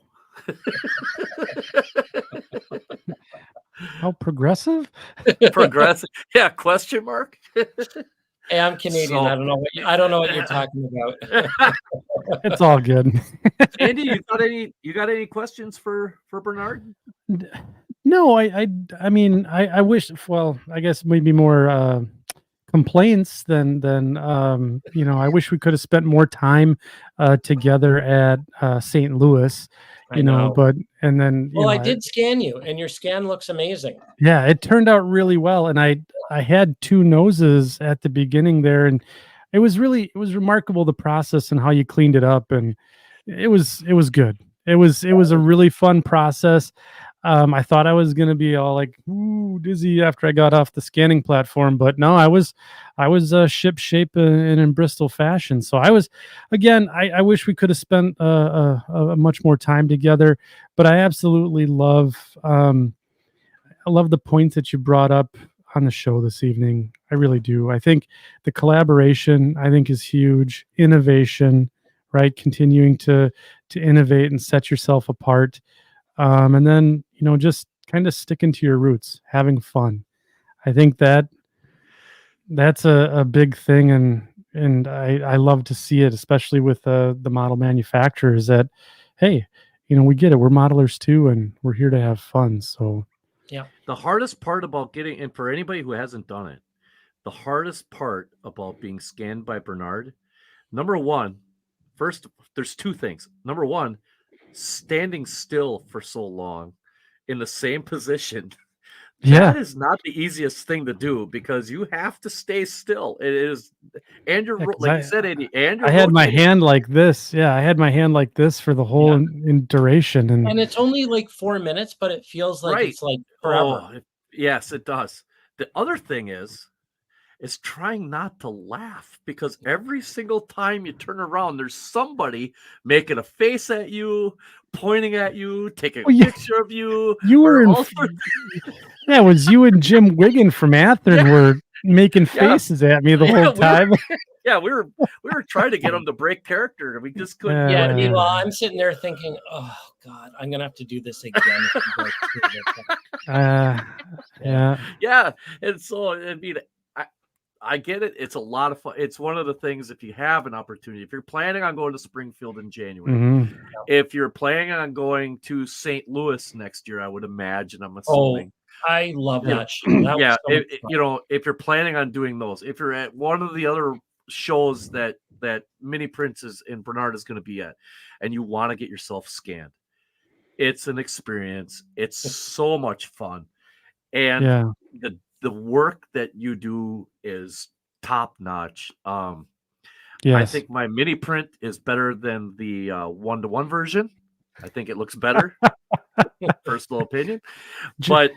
How progressive? Progressive. Yeah, question mark. Hey, I'm Canadian. So, I don't know what you're talking about. It's all good. Andy, you got any questions for Bernard? No, I mean I wish, well, I guess maybe more complaints than I wish we could have spent more time together at St. Louis, but and then I did scan you, and your scan looks amazing. Yeah, it turned out really well, and I had 2 noses at the beginning there, and it was remarkable, the process and how you cleaned it up, and it was good. It was a really fun process. I thought I was going to be all like, ooh, dizzy after I got off the scanning platform, but no, I was ship shape and in Bristol fashion. So I was, again, I wish we could have spent a much more time together, but I absolutely love the points that you brought up on the show this evening. I really do. I think the collaboration, is huge. Innovation, right? Continuing to innovate and set yourself apart. And then, just kind of sticking to your roots, having fun. I think that's a big thing. And I love to see it, especially with the model manufacturers, that, hey, we get it. We're modelers too, and we're here to have fun. So, yeah. The hardest part about getting, and for anybody who hasn't done it, the hardest part about being scanned by Bernard, first, there's 2 things. Number 1, standing still for so long in the same position, Yeah, that is not the easiest thing to do because you have to stay still. It is, and you're yeah, 'cause like you said, Andy, and you're I had my rotating. hand like this. Yeah, I had my hand like this for the whole in duration, and And it's only like 4 minutes, but it feels like Right. it's like forever. Oh, yes, it does. The other thing is trying not to laugh because every single time you turn around, there's somebody making a face at you, pointing at you, taking a picture of you. you were or in. all sorts- Yeah, it was you and Jim Wiggin from Athearn were making faces at me the whole time. we were trying to get them to break character. We just couldn't. Yeah, do it. meanwhile, I'm sitting there thinking, oh God, I'm gonna have to do this again. if you guys do this. Yeah. And so I mean, I get it. It's a lot of fun. It's one of the things, if you have an opportunity, if you're planning on going to Springfield in January, Mhm. if you're planning on going to St. Louis next year, I would imagine, I'm assuming. I love You know, that show. That was so much fun. you know, if you're planning on doing those, if you're at one of the other shows that Mini Prince in Bernard is going to be at, and you want to get yourself scanned, it's an experience. It's so much fun, and the work that you do is top notch. I think my mini print is better than the 1-to-1 version. I think it looks better. Personal opinion, but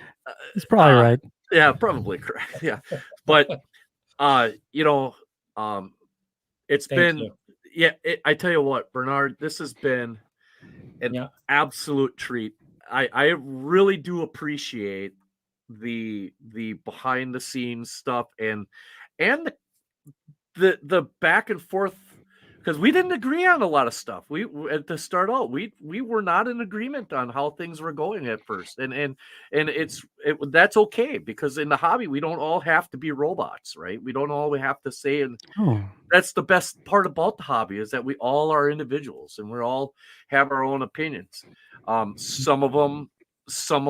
it's probably right. Yeah, probably correct. Yeah, but you know, it's been I tell you what, Bernard, this has been an absolute treat. I really do appreciate the behind the scenes stuff and the back and forth, because we didn't agree on a lot of stuff. We to start out, we were not in agreement on how things were going at first, and that's okay, because in the hobby we don't all have to be robots, right? We don't all have to say, and that's the best part about the hobby, is that we all are individuals and we all have our own opinions. Some of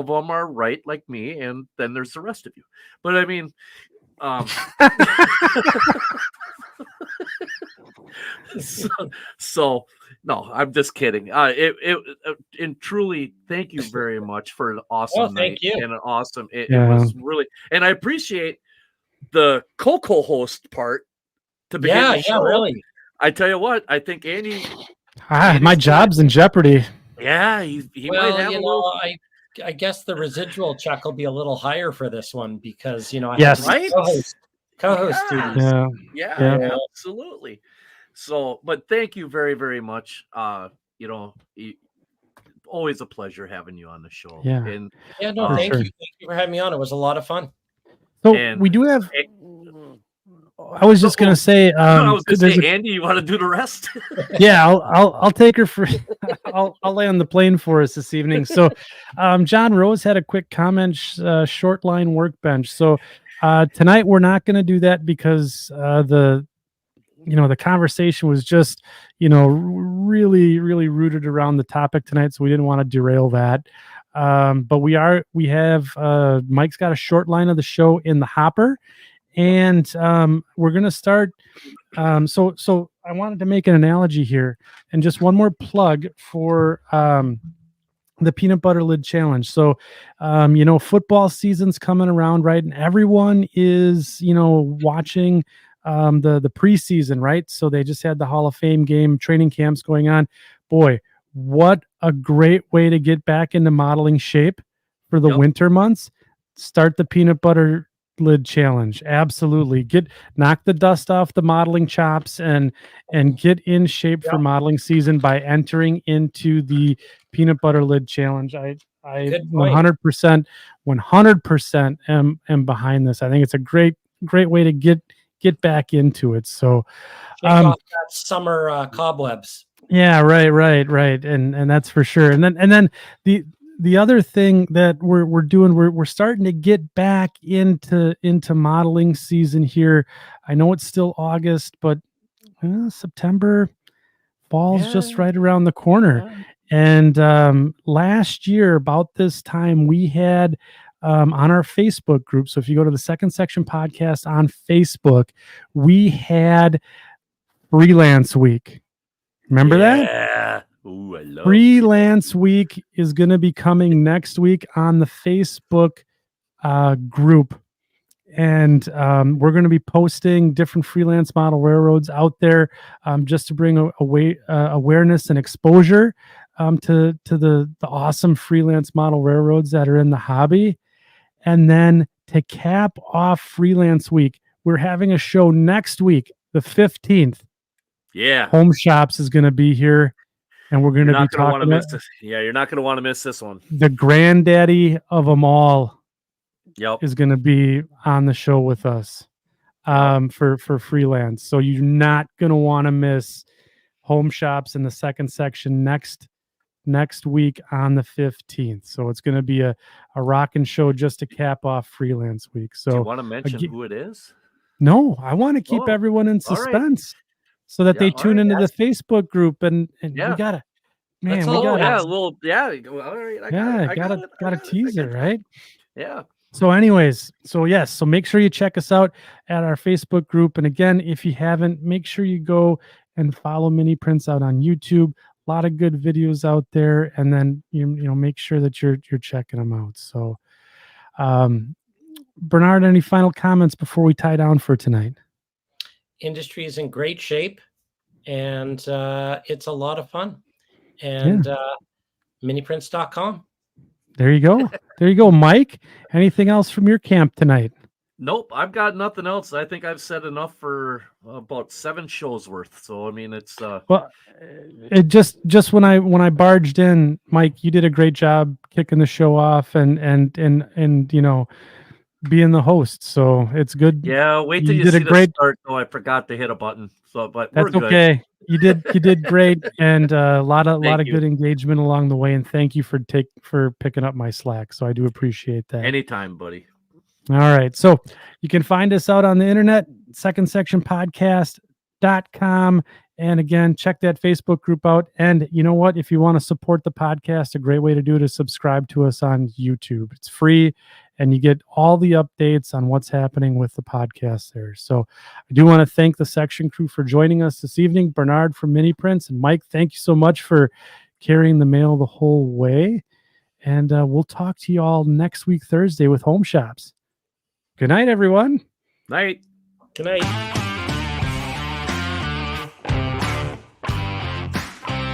them are right, like me, and then there's the rest of you. But I mean, so no, I'm just kidding. And truly, thank you very much for an awesome night. And an awesome. It was really, and I appreciate the co-host part to begin the show. Really. I tell you what, I think Andy. My job's in jeopardy. Yeah, he might have you a know, little... I guess the residual check will be a little higher for this one because, you know, I have co-host duties. Yeah, absolutely. So, but thank you very, very much. You know, always a pleasure having you on the show. Yeah. And thank you. Thank you for having me on. It was a lot of fun. So we do have. I was just gonna say. I was gonna say, Andy, you want to do the rest? Yeah, I'll take her for. I'll lay on the plane for us this evening. So, John Rose had a quick comment. Short line workbench. So tonight we're not going to do that because the conversation was just really rooted around the topic tonight, so we didn't want to derail that. But we have Mike's got a short line of the show in the hopper. And we're going to start. So I wanted to make an analogy here, and just one more plug for the peanut butter lid challenge. So, football season's coming around, right? And everyone is, watching the preseason, right? So they just had the Hall of Fame game, training camps going on. Boy, what a great way to get back into modeling shape for the winter months. Start the peanut butter lid challenge. Absolutely. Knock the dust off the modeling chops and get in shape for modeling season by entering into the peanut butter lid challenge. I 100% am behind this. I think it's a great way to get back into it. So shake off that summer cobwebs. Yeah, right. And that's for sure. And then the other thing that we're doing, we're starting to get back into modeling season here. I know it's still August, but September, fall's just right around the corner. Yeah. And last year, about this time, we had on our Facebook group. So if you go to the Second Section Podcast on Facebook, we had Freelance Week. Remember that? Ooh, I love Freelance Week is going to be coming next week on the Facebook group. And we're going to be posting different freelance model railroads out there just to bring awareness and exposure to the awesome freelance model railroads that are in the hobby. And then to cap off Freelance Week, we're having a show next week, the 15th. Yeah. Home Shops is going to be here, and we're going to be talking about this. Yeah, you're not going to want to miss this one. The granddaddy of them all is going to be on the show with us for freelance. So you're not going to want to miss Home Shops in the second section next week on the 15th. So it's going to be a rocking show just to cap off Freelance Week. So do you want to mention who it is? No, I want to keep everyone in suspense so that they tune into the Facebook group and we gotta, man, we gotta tease it, right? Yeah. So anyways, so make sure you check us out at our Facebook group. And again, if you haven't, make sure you go and follow Mini Prints out on YouTube. A lot of good videos out there, and then you know make sure that you're checking them out. So Bernard, any final comments before we tie down for tonight? Industry is in great shape, and it's a lot of fun. And miniprints.com. There you go. There you go, Mike. Anything else from your camp tonight? Nope, I've got nothing else. I think I've said enough for about 7 shows worth. So I mean, it's well, it just when I barged in, Mike, you did a great job kicking the show off and you know, being the host. So it's good. Yeah, wait till you did see a great start. Oh, I forgot to hit a button. So, but that's we're good. Okay. You did great, and a lot of good engagement along the way. And thank you for picking up my slack. So I do appreciate that. Anytime, buddy. All right. So you can find us out on the internet, secondsectionpodcast.com. And again, check that Facebook group out. And you know what? If you want to support the podcast, a great way to do it is subscribe to us on YouTube. It's free, and you get all the updates on what's happening with the podcast there. So I do want to thank the section crew for joining us this evening. Bernard from Mini Prints, and Mike, thank you so much for carrying the mail the whole way. And we'll talk to you all next week, Thursday, with Home Shops. Good night, everyone. Night. Good night.